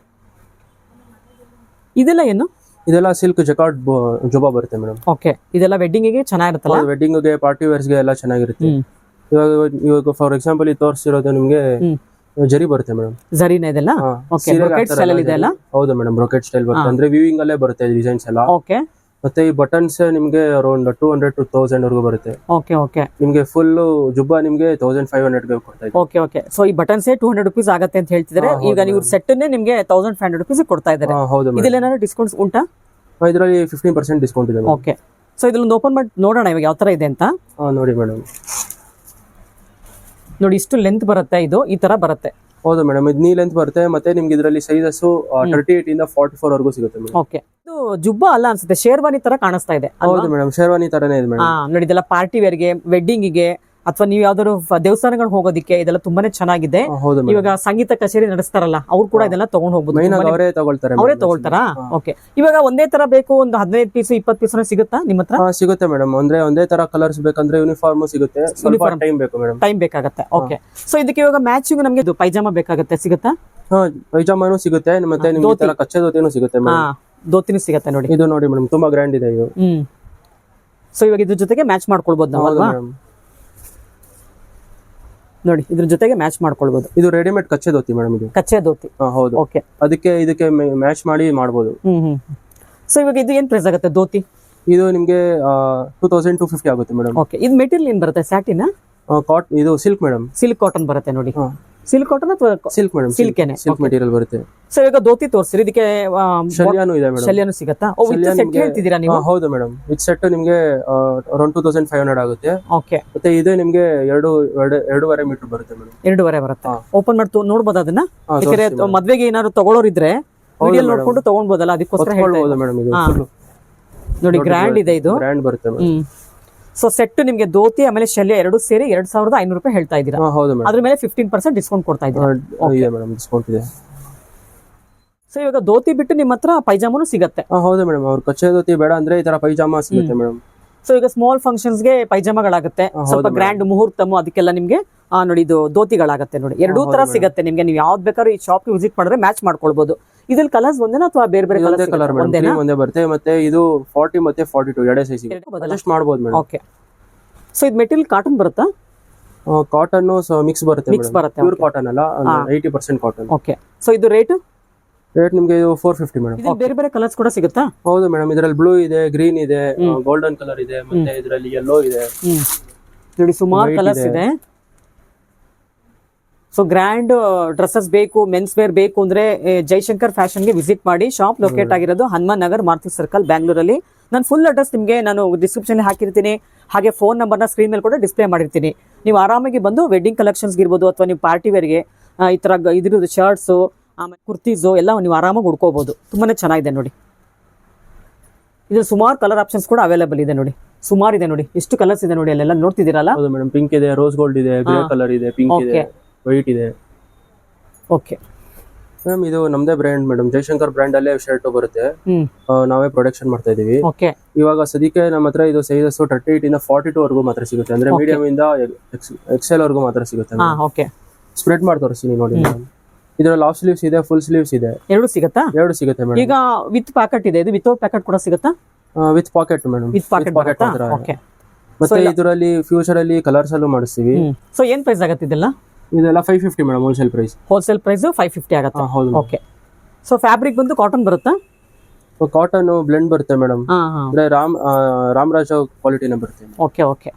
A: ಇದೆಲ್ಲ ಏನು?
B: ಇದೆಲ್ಲ ಸಿಲ್ಕ್ ಜಕಾರ್ಡ್ ಜೋಬಾ ಬರುತ್ತೆ ಮೇಡಮ್.
A: ಓಕೆ, ಇದೆಲ್ಲ ವೆಡ್ಡಿಂಗ್ ಗೆ ಚೆನ್ನಾಗಿರುತ್ತಲ್ಲ?
B: ವೆಡ್ಡಿಂಗ್ ಗೆ, ಪಾರ್ಟಿ ವೇರ್ಸ್ ಗೆ ಎಲ್ಲ ಚೆನ್ನಾಗಿರುತ್ತೆ. ಇವಾಗ ಫಾರ್ ಎಕ್ಸಾಂಪಲ್ ಈ ತೋರಿಸಿರೋದು ನಿಮ್ಗೆ ಜರಿ ಬರುತ್ತೆ ಮೇಡಮ್.
A: ಜರಿನ ಇದೆಲ್ಲ? ಓಕೆ, ಬ್ರೊಕೆಟ್ ಸ್ಟೈಲ್ ಅಲ್ಲಿ ಇದೆ ಅಲ್ಲ?
B: ಹೌದು ಮೇಡಮ್, ಬ್ರೊಕೆಟ್ ಸ್ಟೈಲ್ ಬರುತ್ತೆ. ಅಂದ್ರೆ ವಿವಿಂಗ್ ಅಲ್ಲೇ ಬರುತ್ತೆ ಡಿಸೈನ್ಸ್ ಎಲ್ಲ.
A: ಓಕೆ,
B: ಮತ್ತೆ ಈ ಬಟನ್ಸ್ ನಿಮ್ಗೆ ಅರೌಂಡ್ 200 to 1000 ವರೆಗೂ ಬರುತ್ತೆ.
A: ಓಕೆ ಓಕೆ,
B: ನಿಮ್ಗೆ ಫುಲ್ ಜುಬ್ಬಾ ನಿಮ್ಗೆ 1500 ಗೆ ಕೊಡ್ತಾ ಇದ್ದಾರೆ.
A: ಓಕೆ ಓಕೆ, ಸೊ ಈ ಬಟನ್ಸ್ 200 ರೂಪೀಸ್ ಆಗುತ್ತೆ ಅಂತ ಹೇಳ್ತಿದ್ದಾರೆ. ಈಗ ನೀವು ಸೆಟ್ ಅನ್ನೇ ನಿಮ್ಗೆ 1500 ರೂಪೀಸ್ ಕೊಡ್ತಾ ಇದ್ದಾರೆ.
B: ಹೌದು ಮೇಡಮ್.
A: ಇದೆಲ್ಲ ಏನಾದ್ರು ಡಿಸ್ಕೌಂಟ್ಸ್ ಉಂಟಾ?
B: ಇದರಲ್ಲಿ 15% ಡಿಸ್ಕೌಂಟ್ ಇದೆ.
A: ಓಕೆ, ಸೊ ಇದ್ರೊಂದು ಓಪನ್ ಮಾಡಿ ನೋಡೋಣ ಇವಾಗ ಯಾವ ತರ ಇದೆ ಅಂತ.
B: ನೋಡಿ ಮೇಡಮ್,
A: ನೋಡಿ ಇಷ್ಟು ಲೆಂತ್ ಬರುತ್ತೆ, ಇದು ಈ ತರ ಬರುತ್ತೆ.
B: ಹೌದು ಮೇಡಮ್, ಇದು ನೀ ಲೆಂತ್ ಬರುತ್ತೆ. ಮತ್ತೆ ನಿಮ್ಗೆ ಇದರಲ್ಲಿ ಸೈಜಸ್ 38 ಇಂದ 44 ವರೆಗೂ ಸಿಗುತ್ತೆ ಮೇಡಮ್.
A: ಓಕೆ, ಇದು ಜುಬ್ಬಾ ಅಲ್ಲ ಅನ್ಸುತ್ತೆ, ಶೇರ್ವಾನಿ ತರ ಕಾಣಿಸ್ತಾ ಇದೆ.
B: ಹೌದು ಮೇಡಮ್, ಶೇರ್ವಾನಿ ತರನೇ ಇದೆ ಮೇಡಮ್.
A: ನೋಡಿ ಇದೆಲ್ಲ ಪಾರ್ಟಿ ವೇರ್ಗೆ, ವೆಡ್ಡಿಂಗ್ ಗೆ, ಅಥವಾ ನೀವು ಯಾವ್ದಾದ್ರು ದೇವಸ್ಥಾನಗಳು ಹೋಗೋದಿಕ್ಕೆ ಇದೆಲ್ಲ ತುಂಬಾನೇ ಚೆನ್ನಾಗಿದೆ. ಇವಾಗ ಸಂಗೀತ ಕಚೇರಿ ನಡೆಸ್ತಾರಲ್ಲ, ಅವ್ರು ಕೂಡ ಇದೆಲ್ಲ ತಗೊಂಡ್ ಹೋಗ್ಬೋದು.
B: ಅವರೇ
A: ತಗೊಳ್ತಾರಾ? ಓಕೆ, ಇವಾಗ ಒಂದೇ ತರ ಬೇಕು, ಒಂದು 15 ಪೀಸ್ 20 ಪೀಸ್ ಸಿಗುತ್ತಾ ನಿಮ್ಮ ಹತ್ರ?
B: ಸಿಗುತ್ತೆ ಮೇಡಮ್. ಅಂದ್ರೆ ಒಂದೇ ತರ ಕಲರ್ಸ್ ಬೇಕಂದ್ರೆ ಯೂನಿಫಾರ್ಮ್ ಸಿಗುತ್ತೆ, ಸ್ವಲ್ಪ ಟೈಮ್ ಬೇಕು ಮೇಡಮ್.
A: ಟೈಮ್ ಬೇಕಾಗುತ್ತೆ. ಓಕೆ, ಸೊ ಇದಕ್ಕೆ ಇವಾಗ ಮ್ಯಾಚಿಂಗ್ ನಮಗೆ ಇದು ಪೈಜಾಮಾ ಬೇಕಾಗುತ್ತೆ, ಸಿಗುತ್ತಾ?
B: ಪೈಜಾಮಾನು ಸಿಗುತ್ತೆ, ಮತ್ತೆ ನಿಮ್ಗೆ ತರ ಕಚ್ಚೆ ದೋತಿನೂ ಸಿಗುತ್ತೆ ಮೇಡಮ್.
A: ದೋತಿನೂ ಸಿಗುತ್ತೆ ನೋಡಿ.
B: ಇದು ನೋಡಿ ಮೇಡಮ್, ತುಂಬಾ ಗ್ರ್ಯಾಂಡ್ ಇದೆ ಇದು.
A: ಸೊ ಇವಾಗ ಇದ್ರ ಜೊತೆಗೆ ಮ್ಯಾಚ್ ಮಾಡ್ಕೊಳ್ಬಹುದು ನಾವು ಅಲ್ವಾ? ನೋಡಿ ಇದ್ರ ಜೊತೆಗೆ ಮ್ಯಾಚ್ ಮಾಡ್ಕೊಳ್ಬಹುದು.
B: ಇದು ರೆಡಿಮೇಡ್ ಕಚ್ಚೆ ದೋತಿ ಮೇಡಮ್. ಇದು
A: ಕಚ್ಚೆ ದೋತಿ.
B: ಹೌದು.
A: ಓಕೆ,
B: ಇದಕ್ಕೆ ಮ್ಯಾಚ್ ಮಾಡಿ ಮಾಡಬಹುದು.
A: ಸೊ ಇವಾಗ ಇದು ಏನ್ ಪ್ರೈಸ್ ಆಗುತ್ತೆ ದೋತಿ?
B: ಇದು ನಿಮ್ಗೆ 2250 ಆಗುತ್ತೆ ಮೇಡಮ್.
A: ಓಕೆ, ಇದು ಮೆಟೀರಿಯಲ್ ಏನ್ ಬರುತ್ತೆ? ಸ್ಯಾಟಿನ್?
B: ಇದು ಸಿಲ್ಕ್ ಮೇಡಮ್.
A: ಸಿಲ್ಕ್ ಕಾಟನ್ ಬರುತ್ತೆ ನೋಡಿ. ಸಿಲ್ಕ್ ಕಾಟನ್ ಅಥವಾ
B: ಸಿಲ್ಕ್ ಮೇಡಮ್? ಸಿಲ್ಕ್ ಮೆಟೀರಿಯಲ್ ಬರುತ್ತೆ.
A: ಸೊ ಇವಾಗ ದೋತಿ ತೋರಿಸ್ರಿ. ಇದಕ್ಕೆ
B: ಶಲ್ಯಾನು ಇದೆ ಮೇಡಮ್.
A: ಶಲ್ಯಾನು ಸಿಗುತ್ತಾ? ಸೆಟ್ ಹೇಳ್ತಿದ್ದೀರಾ ನೀವು?
B: ಹೌದು ಮೇಡಮ್, ಇದು ಸೆಟ್ ನಿಮ್ಗೆ ಅರೌಂಡ್ 2500 ಆಗುತ್ತೆ.
A: ಓಕೆ,
B: ಮತ್ತೆ ಇದೆ ನಿಮ್ಗೆ 2.5 ಮೀಟರ್ ಬರುತ್ತೆ ಮೇಡಮ್.
A: 2.5 ಬರುತ್ತೆ. ಓಪನ್ ಮಾಡಿ ನೋಡ್ಬೋದು ಅದನ್ನ. ಯಾಕಂದ್ರೆ ಮದ್ವೆಗೆ ಏನಾದ್ರು ತಗೊಳ್ಳೋರಿದ್ರೆ ವಿಡಿಯೋ ನೋಡ್ಕೊಂಡು ತಗೊಳ್ಬೋದಲ್ಲ, ಅದಕ್ಕೋಸ್ಕರ ಹೇಳ್ಬೋದು
B: ಮೇಡಮ್. ಇದು
A: ನೋಡಿ ಗ್ರ್ಯಾಂಡ್ ಇದೆ, ಇದು
B: ಗ್ರ್ಯಾಂಡ್ ಬರುತ್ತೆ ಮೇಡಮ್.
A: ಸೊ ಸೆಟ್ ನಿಮ್ಗೆ ದೋತಿ ಆಮೇಲೆ ಶಲ್ಯ 2 ಸೇರಿ 2500 ರೂಪಾಯಿ ಹೇಳ್ತಾ ಇದ್ದೀರಾ?
B: ಹೌದು ಮೇಡಮ್.
A: ಅದ್ರ ಮೇಲೆ 15% ಡಿಸ್ಕೌಂಟ್ ಕೊಡ್ತಾ ಇದ್ದೀರಾ?
B: ಇದೆ ಮೇಡಮ್, ಡಿಸ್ಕೌಂಟ್ ಇದೆ.
A: ಸೊ ಇವಾಗ ದೋತಿ ಬಿಟ್ಟು ನಿಮ್ಮ ಹತ್ರ ಪೈಜಾಮನು ಸಿಗುತ್ತೆ?
B: ಹೌದು ಮೇಡಮ್, ಅವ್ರು ಕಚ್ಚೆ ದೋತಿ ಬೇಡ ಅಂದ್ರೆ ಈ ತರ ಪೈಜಾಮಾ ಸಿಗುತ್ತೆ ಮೇಡಮ್.
A: ಸೊ ಈಗ ಸ್ಮಾಲ್ ಫಂಕ್ಷನ್ಸ್ ಗೆ ಪೈಜಾಮಗಳಾಗುತ್ತೆ, ಸ್ವಲ್ಪ ಗ್ರ್ಯಾಂಡ್ ಮುಹೂರ್ತಮು ಅದಕ್ಕೆಲ್ಲ ನಿಮ್ಗೆ ನೋಡಿ ಇದು ದೋತಿಗಳಾಗುತ್ತೆ ನೋಡಿ. ಎರಡೂ ತರ ಸಿಗುತ್ತೆ ನಿಮ್ಗೆ. ನೀವು ಯಾವ್ದು ಬೇಕಾದ್ರೂ ಈ ಶಾಪ್ ವಿಸಿಟ್ ಮಾಡಿದ್ರೆ ಮ್ಯಾಚ್ ಮಾಡ್ಕೊಳ್ಬಹುದು. ಇದ್ರಲ್ಲಿ ಕಲರ್ಸ್ ಒಂದೇನಾ ಅಥವಾ ಬೇರೆ ಬೇರೆ
B: ಕಲರ್? ಒಂದೇ ಬರುತ್ತೆ. ಮತ್ತೆ ಇದು 40 ಮತ್ತೆ 42 ಎರಡೇ ಸೈಜ್ ಅಡ್ಜಸ್ಟ್ ಮಾಡಬಹುದು ಮೇಡಮ್.
A: ಓಕೆ, ಸೊ ಇದು ಮೆಟೀರಿಯಲ್ ಕಾಟನ್ ಬರುತ್ತಾ?
B: ಕಾಟನ್ ಮಿಕ್ಸ್ ಬರುತ್ತೆ.
A: ಮಿಕ್ಸ್ ಬರುತ್ತೆ.
B: ಪ್ಯೂರ್ ಕಾಟನ್ ಅಲ್ಲ, 80% ಕಾಟನ್.
A: ಓಕೆ, ಸೊ ಇದು ರೇಟ್?
B: ರೇಟ್ ನಿಮ್ಗೆ ಇದು 450 ಮೇಡಮ್.
A: ಇದು ಬೇರೆ ಬೇರೆ ಕಲರ್ಸ್ ಕೂಡ ಸಿಗುತ್ತಾ?
B: ಹೌದು ಮೇಡಮ್, ಇದರಲ್ಲಿ ಬ್ಲೂ ಇದೆ, ಗ್ರೀನ್ ಇದೆ, ಗೋಲ್ಡನ್ ಕಲರ್ ಇದೆ, ಮತ್ತೆ ಇದರಲ್ಲಿ ಯೆಲ್ಲೋ ಇದೆ.
A: ನೋಡಿ ಸುಮಾರು ಕಲರ್ಸ್ ಇದೆ. ಸೊ ಗ್ರ್ಯಾಂಡ್ ಡ್ರೆಸ್ಸಸ್ ಬೇಕು, ಮೆನ್ಸ್ ವೇರ್ ಬೇಕು ಅಂದ್ರೆ ಜೈಶಂಕರ್ ಫ್ಯಾಷನ್ಗೆ ವಿಸಿಟ್ ಮಾಡಿ. ಶಾಪ್ ಲೊಕೇಟ್ ಆಗಿರೋದು ಹನುಮಾನ್ ನಗರ್, ಮಾರುತಿ ಸರ್ಕಲ್, ಬ್ಯಾಂಗ್ಳೂರಲ್ಲಿ. ನಾನು ಫುಲ್ ಅಡ್ರೆಸ್ ನಿಮಗೆ ನಾನು ಡಿಸ್ಕ್ರಿಪ್ಷನ್ ಹಾಕಿರ್ತೀನಿ. ಹಾಗೆ ಫೋನ್ ನಂಬರ್ನ ಸ್ಕ್ರೀನ್ ಮೇಲೆ ಕೂಡ ಡಿಸ್ಪ್ಲೇ ಮಾಡಿರ್ತೀನಿ. ನೀವು ಆರಾಮಾಗಿ ಬಂದು ವೆಡ್ಡಿಂಗ್ ಕಲೆಕ್ಷನ್ಸ್ ಇರ್ಬೋದು ಅಥವಾ ನೀವು ಪಾರ್ಟಿ ವೇರ್ಗೆ ಈ ತರ ಇದ್ರದ್ದು ಶರ್ಟ್ಸು ಆಮೇಲೆ ಕುರ್ತೀಸು ಎಲ್ಲ ನೀವು ಆರಾಮಾಗಿ ಉಡ್ಕೋಬಹುದು. ತುಂಬಾನೇ ಚೆನ್ನಾಗಿದೆ ನೋಡಿ. ಇದ್ರಲ್ಲಿ ಸುಮಾರು ಕಲರ್ ಆಪ್ಷನ್ಸ್ ಕೂಡ ಅವೈಲೇಬಲ್ ಇದೆ ನೋಡಿ. ಸುಮಾರು ಇದೆ ನೋಡಿ, ಎಷ್ಟು ಕಲರ್ಸ್ ಇದೆ ನೋಡಿ. ಅಲ್ಲೆಲ್ಲ ನೋಡ್ತಿದ್ದೀರಲ್ಲ.
B: ಹೌದು ಮೇಡಮ್, ಪಿಂಕ್ ಇದೆ, ರೋಸ್ ಗೋಲ್ಡ್ ಇದೆ, ಗ್ರೇ ಕಲರ್ ಇದೆ, ಪಿಂಕ್ ಇದೆ, ವೈಟ್ ಇದೆ.
A: ಓಕೆ
B: ಮೇಡಮ್, ಇದು ನಮ್ದೇ ಬ್ರ್ಯಾಂಡ್ ಮೇಡಮ್, ಜೈಶಂಕರ್ ಬ್ರ್ಯಾಂಡ್ ಅಲ್ಲೇ ಶರ್ಟ್ ಬರುತ್ತೆ. ನಾವೇ ಪ್ರೊಡಕ್ಷನ್ ಮಾಡ್ತಾ ಇದೀವಿ. ಇವಾಗ ಸದ್ಯಕ್ಕೆ ನಮ್ಮ ಹತ್ರ ಇದು ಸೈಜಸ್ 38 ಇಂದ 42 ವರೆಗೂ ಮಾತ್ರ ಸಿಗುತ್ತೆ. ಅಂದ್ರೆ ಮೀಡಿಯಂ ಇಂದ ಎಕ್ಸೆಲ್ ವರೆಗೂ ಮಾತ್ರ ಸಿಗುತ್ತೆ. ಸ್ಪ್ರೆಡ್ ಮಾಡಿ ತೋರಿಸ್ತೀನಿ ನೋಡಿ ಮೇಡಮ್. ಇದ್ರಲ್ಲಿ ಹಾಫ್ ಸ್ಲೀವ್ಸ್ ಇದೆ, ಫುಲ್ ಸ್ಲೀವ್ಸ್ ಇದೆ.
A: ಎರಡು ಸಿಗುತ್ತಾ?
B: ಎರಡು ಸಿಗುತ್ತೆ ಮೇಡಮ್.
A: ಈಗ ವಿತ್ ಪ್ಯಾಕೆಟ್ ಇದೆ, ಇದು ವಿತೌಟ್ ಪ್ಯಾಕೆಟ್ ಕೂಡ ಸಿಗುತ್ತಾ?
B: With packet madam,
A: with packet ಮಾತ್ರ.
B: ಮತ್ತೆ ಇದರಲ್ಲಿ ಫ್ಯೂಚರ್ ಅಲ್ಲಿ ಕಲರ್ಸ್ ಅಲ್ಲೂ ಮಾಡಿಸ್ತೀವಿ.
A: ಸೊ ಏನ್ ಪ್ರೈಸ್ ಆಗುತ್ತೆ ಇದೆಲ್ಲ?
B: ಇದೆಲ್ಲ 550 madam, wholesale price.
A: Wholesale price 550 ಆಗುತ್ತೆ. ಓಕೆ. ಸೊ ಫ್ಯಾಬ್ರಿಕ್ ಬಂದು ಕಾಟನ್ ಬರುತ್ತಾ?
B: ಕಾಟನ್ ಬ್ಲೆಂಡ್ ಬರುತ್ತೆ ಮೇಡಮ್. ಅಂದ್ರೆ ರಾಮರಾಜ ಕ್ವಾಲಿಟಿನ ಬರುತ್ತೆ.
A: Okay okay.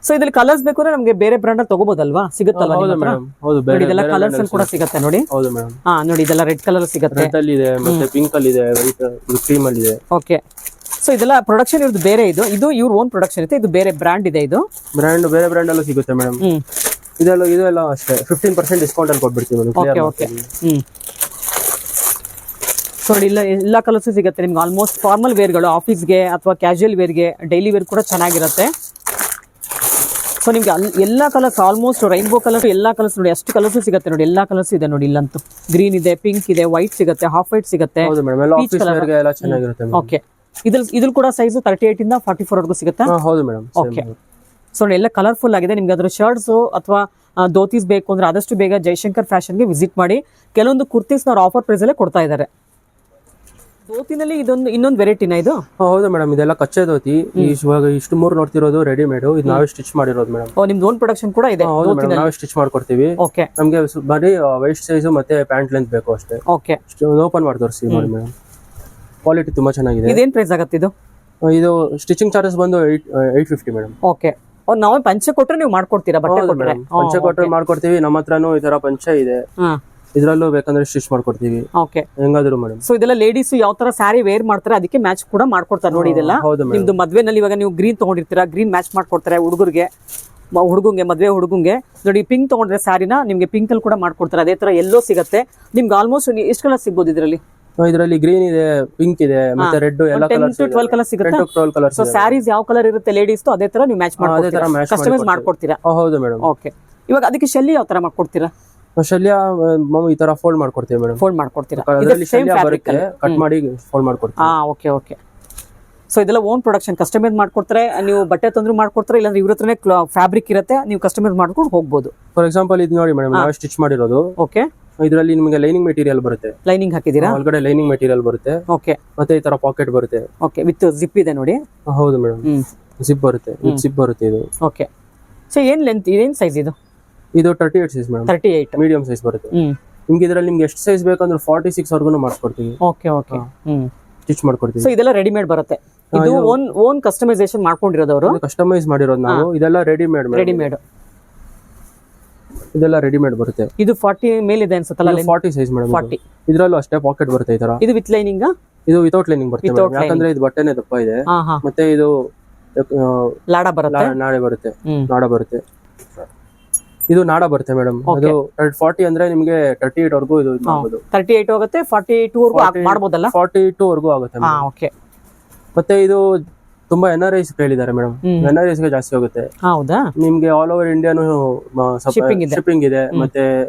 A: ಸೊ ಇದ್ರಲ್ಲಿ ಕಲರ್ಸ್ ಬೇಕು ಅಂದ್ರೆ ನಮಗೆ ಬೇರೆ ಬ್ರಾಂಡ್ ಅಲ್ಲಿ ತಗೋಬಹುದಲ್ವಾ? ಸಿಗುತ್ತಲ್ವಾ?
B: ಹೌದು ಮೇಡಮ್, ಹೌದು.
A: ಇದೆಲ್ಲ ಕಲರ್ಸ್ ಅಲ್ಲಿ ಕೂಡ ಸಿಗುತ್ತೆ ನೋಡಿ.
B: ಹೌದು ಮೇಡಮ್.
A: ನೋಡಿ ಇದೆಲ್ಲ ರೆಡ್ ಕಲರ್ ಸಿಗುತ್ತೆ,
B: ರೆಡ್ ಅಲ್ಲಿ ಇದೆ, ಮತ್ತೆ ಪಿಂಕ್ ಅಲ್ಲಿ ಇದೆ, ವೈಟ್ ಕ್ರೀಮ್ ಅಲ್ಲಿ ಇದೆ.
A: ಓಕೆ. ಸೊ ಇದೆಲ್ಲ ಪ್ರೊಡಕ್ಷನ್ ಇರೋದು ಬೇರೆ, ಇದು ಇವ್ರ ಓನ್ ಪ್ರೊಡಕ್ಷನ್ ಇರುತ್ತೆ. ಇದು ಬೇರೆ ಬ್ರಾಂಡ್ ಇದೆ. ಇದು
B: ಬ್ರಾಂಡ್ ಬೇರೆ ಬ್ರಾಂಡ್ ಅಲ್ಲೂ ಸಿಗುತ್ತೆ ಮೇಡಮ್. ಇದೆಲ್ಲ ಅಷ್ಟೇ 15% ಡಿಸ್ಕೌಂಟ್ ಅಲ್ಲಿ ಕೊಟ್ಬಿಡ್ತೀವಿ ಮೇಡಮ್.
A: Okay okay. ಸೊ ಇಲ್ಲ ಎಲ್ಲ ಕಲರ್ಸ್ ಸಿಗುತ್ತೆ ನಿಮ್ಗೆ. ಆಲ್ಮೋಸ್ಟ್ ಫಾರ್ಮಲ್ ವೇರ್ಗಳು, ಆಫೀಸ್ಗೆ ಅಥವಾ ಕ್ಯಾಶುಯಲ್ ವೇರ್ಗೆ, ಡೈಲಿ ವೇರ್ ಕೂಡ ಚೆನ್ನಾಗಿರುತ್ತೆ. ಸೊ ನಿಮ್ಗೆ ಎಲ್ಲ ಕಲರ್ಸ್, ಆಲ್ಮೋಸ್ಟ್ ರೈನ್ಬೋ ಕಲರ್ಸ್, ಎಲ್ಲ ಕಲರ್ಸ್ ನೋಡಿ, ಅಷ್ಟು ಕಲರ್ಸ್ ಸಿಗುತ್ತೆ ನೋಡಿ. ಎಲ್ಲ ಕಲರ್ಸ್ ಇದೆ ನೋಡಿ. ಇಲ್ಲಂತೂ ಗ್ರೀನ್ ಇದೆ, ಪಿಂಕ್ ಇದೆ, ವೈಟ್ ಸಿಗುತ್ತೆ, ಹಾಫ್ ವೈಟ್ ಸಿಗುತ್ತೆ. ಓಕೆ. ಇದ್ರಲ್ಲಿ ಕೂಡ ಸೈಜ್ 38 ಇಂದ 44 ವರೆಗೂ ಸಿಗುತ್ತೆ.
B: ಹೌದು ಮೇಡಮ್.
A: ಓಕೆ. ಸೊ ಎಲ್ಲ ಕಲರ್ಫುಲ್ ಆಗಿದೆ. ನಿಮ್ಗೆ ಅದ್ರ ಶರ್ಟ್ಸ್ ಅಥವಾ ಧೋತೀಸ್ ಬೇಕು ಅಂದ್ರೆ ಆದಷ್ಟು ಬೇಗ ಜೈಶಂಕರ್ ಫ್ಯಾಷನ್ಗೆ ವಿಸಿಟ್ ಮಾಡಿ. ಕೆಲವೊಂದು ಕುರ್ತೀಸ್ ನಾವು ಆಫರ್ ಪ್ರೈಸ್ ಅಲ್ಲೇ ಕೊಡ್ತಾ ಇದ್ದಾರೆ. ಧೋತಿನಲ್ಲಿ ಇನ್ನೊಂದು ವೆರೈಟಿನ ಇದು?
B: ಹೌದು ಮೇಡಮ್, ಇದೆಲ್ಲ ಕಚ್ಚೆ ಧೋತಿ. ಇವಾಗ ಇಷ್ಟು ಮೂರು ನೋಡ್ತಿರೋದು ರೆಡಿಮೇಡ್, ಇದು ನಾವೇ ಸ್ಟಿಚ್ ಮಾಡಿರೋದು ಮೇಡಮ್.
A: ನಿಮ್ದು ಓನ್ ಪ್ರೊಡಕ್ಷನ್ ಕೂಡ ಇದೆ?
B: ನಾವೇ ಸ್ಟಿಚ್ ಮಾಡ್ಕೊಡ್ತೀವಿ.
A: ಓಕೆ.
B: ನಮ್ಗೆ ಬರೀ ವೇಸ್ಟ್ ಸೈಜ್ ಮತ್ತೆ ಪ್ಯಾಂಟ್ ಲೆಂತ್ ಬೇಕು ಅಷ್ಟೇ.
A: ಓಕೆ.
B: ಓಪನ್ ಮಾಡಿ ತೋರಿಸ್ತೀವಿ ನೋಡಿ ಮೇಡಮ್. ಕ್ವಾಲಿಟಿ ತುಂಬಾ ಚೆನ್ನಾಗಿದೆ.
A: ಇದೇನ್ ಪ್ರೈಸ್ ಆಗುತ್ತೆ ಇದು?
B: ಇದು ಸ್ಟಿಚಿಂಗ್ ಚಾರ್ಜಸ್ ಬಂದು 850 ಮೇಡಮ್.
A: ಓಕೆ. ನಾವೇ ಪಂಚೆ ಕೊಟ್ರೆ ನೀವು ಮಾಡ್ಕೊಡ್ತೀರಾ? ಬಟ್ಟೆ ಕೊಟ್ರೆ
B: ಪಂಚೆ ಕೊಟ್ರೆ ಮಾಡ್ಕೊಡ್ತೀವಿ. ನಮ್ಮ ಹತ್ರನೂ ಈ ತರ ಪಂಚೆ ಇದೆ, ಇದ್ರಲ್ಲೂ ಬೇಕಂದ್ರೆ ಸ್ಟಿಚ್ ಮಾಡ್ಕೊಡ್ತೀವಿ.
A: ಓಕೆ.
B: ಹೆಂಗಾದ್ರು ಮೇಡಮ್.
A: ಸೊ ಇದೆಲ್ಲ ಲೇಡೀಸ್ ಯಾವ ತರ ಸ್ಯಾರಿ ವೇರ್ ಮಾಡ್ತಾರೆ ಅದಕ್ಕೆ ಮ್ಯಾಚ್ ಕೂಡ ಮಾಡ್ಕೊಡ್ತಾರೆ ನೋಡಿ. ಇದೆಲ್ಲ ನಿಮ್ದು ಮದ್ವೆನಲ್ಲಿ ಇವಾಗ ನೀವು ಗ್ರೀನ್ ತಗೊಂಡಿರ್ತೀರಾ, ಗ್ರೀನ್ ಮ್ಯಾಚ್ ಮಾಡ್ಕೊಡ್ತಾರೆ ಹುಡುಗರಿಗೆ, ಮದ್ವೆ ಹುಡುಗಂಗೆ. ನೋಡಿ ಪಿಂಕ್ ತಗೊಂಡ್ರೆ ಸ್ಯಾರಿನ ನಿಮ್ಗೆ ಪಿಂಕ್ ಅಲ್ಲಿ ಕೂಡ ಮಾಡ್ಕೊಡ್ತಾರೆ. ಅದೇ ತರ ಎಲ್ಲೋ ಸಿಗುತ್ತೆ ನಿಮ್ಗೆ. ಆಲ್ಮೋಸ್ಟ್ ಎಷ್ಟು ಕಲರ್ ಸಿಗ್ಬೋದು ಇದರಲ್ಲಿ?
B: ಇದರಲ್ಲಿ ಗ್ರೀನ್ ಇದೆ, ಪಿಂಕ್ ಇದೆ, ಮತ್ತೆ ರೆಡ್, ಎಲ್ಲ
A: 12 ಕಲರ್ ಸಿಗುತ್ತೆ. ಸೊ ಸ್ಯಾರೀಸ್ ಯಾವ ಕಲರ್ ಇರುತ್ತೆ ಲೇಡೀಸ್ ಅದೇ ತರ ನೀವು ಮ್ಯಾಚ್ ಮಾಡ್ಕೊಡ್ತೀರಾ, ಕಸ್ಟಮೈಸ್ ಮಾಡ್ಕೊಡ್ತೀರಾ?
B: ಹೌದು ಮೇಡಮ್.
A: ಓಕೆ. ಇವಾಗ ಅದಕ್ಕೆ ಶೆಲ್ಲಿ ಯಾವ ತರ ಮಾಡ್ಕೊಡ್ತೀರಾ?
B: ಶಲ್ಯ ಈ ತರ ಫೋಲ್ಡ್ ಮಾಡ್ಕೊಡ್ತೀವಿ ಮೇಡಮ್.
A: ಫೋಲ್ಡ್ ಮಾಡ್ಕೊಡ್ತೀರಾ?
B: ಕಟ್ ಮಾಡಿ ಫೋಲ್ಡ್ ಮಾಡ್ಕೊಡ್ತೀವಿ.
A: Okay okay. ಸೊ ಇದೆಲ್ಲ ಓನ್ ಪ್ರೊಡಕ್ಷನ್, ಕಸ್ಟಮೈಸ್ ಮಾಡ್ಕೊಡ್ತಾರೆ. ನೀವು ಬಟ್ಟೆ ತಂದ್ರು ಮಾಡ್ಕೊಡ್ತಾರೆ, ಇಲ್ಲಾಂದ್ರೆ ಇವ್ರ ಹತ್ರನೇ ಫ್ಯಾಬ್ರಿಕ್ ಇರುತ್ತೆ, ನೀವು ಕಸ್ಟಮೈಸ್ ಮಾಡ್ಕೊಂಡು ಹೋಗ್ಬೋದು.
B: ಫಾರ್ ಎಕ್ಸಾಂಪಲ್ ಇದು ನೋಡಿ ಮೇಡಮ್, ನಾವು ಸ್ಟಿಚ್ ಮಾಡಿರೋದು.
A: ಓಕೆ.
B: ಇದರಲ್ಲಿ ನಿಮಗೆ ಲೈನಿಂಗ್ ಮೆಟೀರಿಯಲ್ ಬರುತ್ತೆ.
A: ಲೈನಿಂಗ್ ಹಾಕಿದೀರಾ?
B: ಒಳಗಡೆ ಲೈನಿಂಗ್ ಮೆಟೀರಿಯಲ್ ಬರುತ್ತೆ.
A: ಓಕೆ.
B: ಮತ್ತೆ ಈ ತರ ಪಾಕೆಟ್ ಬರುತ್ತೆ.
A: ಓಕೆ. ವಿತ್ ಜಿಪ್ ಇದೆ ನೋಡಿ.
B: ಹೌದು ಮೇಡಮ್, ಜಿಪ್ ಬರುತ್ತೆ, ವಿತ್ ಜಿಪ್ ಬರುತ್ತೆ ಇದು.
A: ಓಕೆ. ಸೊ ಏನ್ ಲೆಂತ್, ಏನ್ ಸೈಜ್ ಇದು?
B: ಇದು 38 ಸೈಜ್ ಮೇಡಮ್.
A: 38
B: ಮೀಡಿಯಂ ಸೈಜ್ ಬರುತ್ತೆ. ನಿಮ್ಗೆ ಇದರಲ್ಲಿ ನಿಮ್ಗೆ ಎಷ್ಟು ಸೈಜ್ ಬೇಕಂದ್ರೆ 46 ವರೆಗೂ ಮಾಡಿಸ್ಕೊಡ್ತೀವಿ.
A: Okay okay.
B: ಸ್ಟಿಚ್ ಮಾಡ್ಕೊಡ್ತೀವಿ.
A: ಸೊ ಇದೆಲ್ಲ ರೆಡಿಮೇಡ್ ಬರುತ್ತೆ? ಇದು ಓನ್ ಕಸ್ಟಮೈಸೇಷನ್ ಮಾಡ್ಕೊಂಡಿರೋದವರು?
B: ಕಸ್ಟಮೈಸ್ ಮಾಡಿರೋದು ನಾವು. ಇದೆಲ್ಲ ರೆಡಿಮೇಡ್. ಇದೆಲ್ಲ ರೆಡಿಮೇಡ್ ಬರುತ್ತೆ.
A: ಇದು 40 ಮೇಲೆ ಇದೆ ಅನ್ಸುತ್ತಲ್ಲ?
B: 40 ಸೈಜ್ ಮೇಡಮ್.
A: 40.
B: ಇದರಲ್ಲೂ ಅಷ್ಟೇ ಪಾಕೆಟ್ ಬರುತ್ತೆ ಈ ತರ.
A: ಇದು ವಿತ್ ಲೈನಿಂಗ್?
B: ಇದು ವಿತೌಟ್ ಲೈನಿಂಗ್ ಬರುತ್ತೆ ಯಾಕಂದ್ರೆ ಇದು ಬಟ್ಟೆನೇ ದಪ್ಪ ಇದೆ. ಮತ್ತೆ ಇದು
A: ಲಾಡ ಬರುತ್ತೆ.
B: ನಾಡ ಬರುತ್ತೆ. ಇದು ನಾಡ ಬರುತ್ತೆ ಮೇಡಮ್. ಅದು 40 ಅಂದ್ರೆ ನಿಮ್ಗೆ 38 ವರೆಗೂ ಇದು ಮಾಡಬಹುದು.
A: 38 ಹೋಗುತ್ತೆ, 42 ವರೆಗೂ ಮಾಡಬಹುದಲ್ಲ?
B: 42 ವರೆಗೂ ಆಗುತ್ತೆ.
A: ಓಕೆ.
B: ಮತ್ತೆ ಇದು ತುಂಬಾ NRIs ಕೇಳಿದ್ದಾರೆ ಮೇಡಮ್. NRIs ಗೆ ಜಾಸ್ತಿ ಹೋಗುತ್ತೆ.
A: ಹೌದಾ?
B: ನಿಮ್ಗೆ ಆಲ್ ಓವರ್ ಇಂಡಿಯಾನು ಶಿಪ್ಪಿಂಗ್ ಇದೆ. ಮತ್ತೆ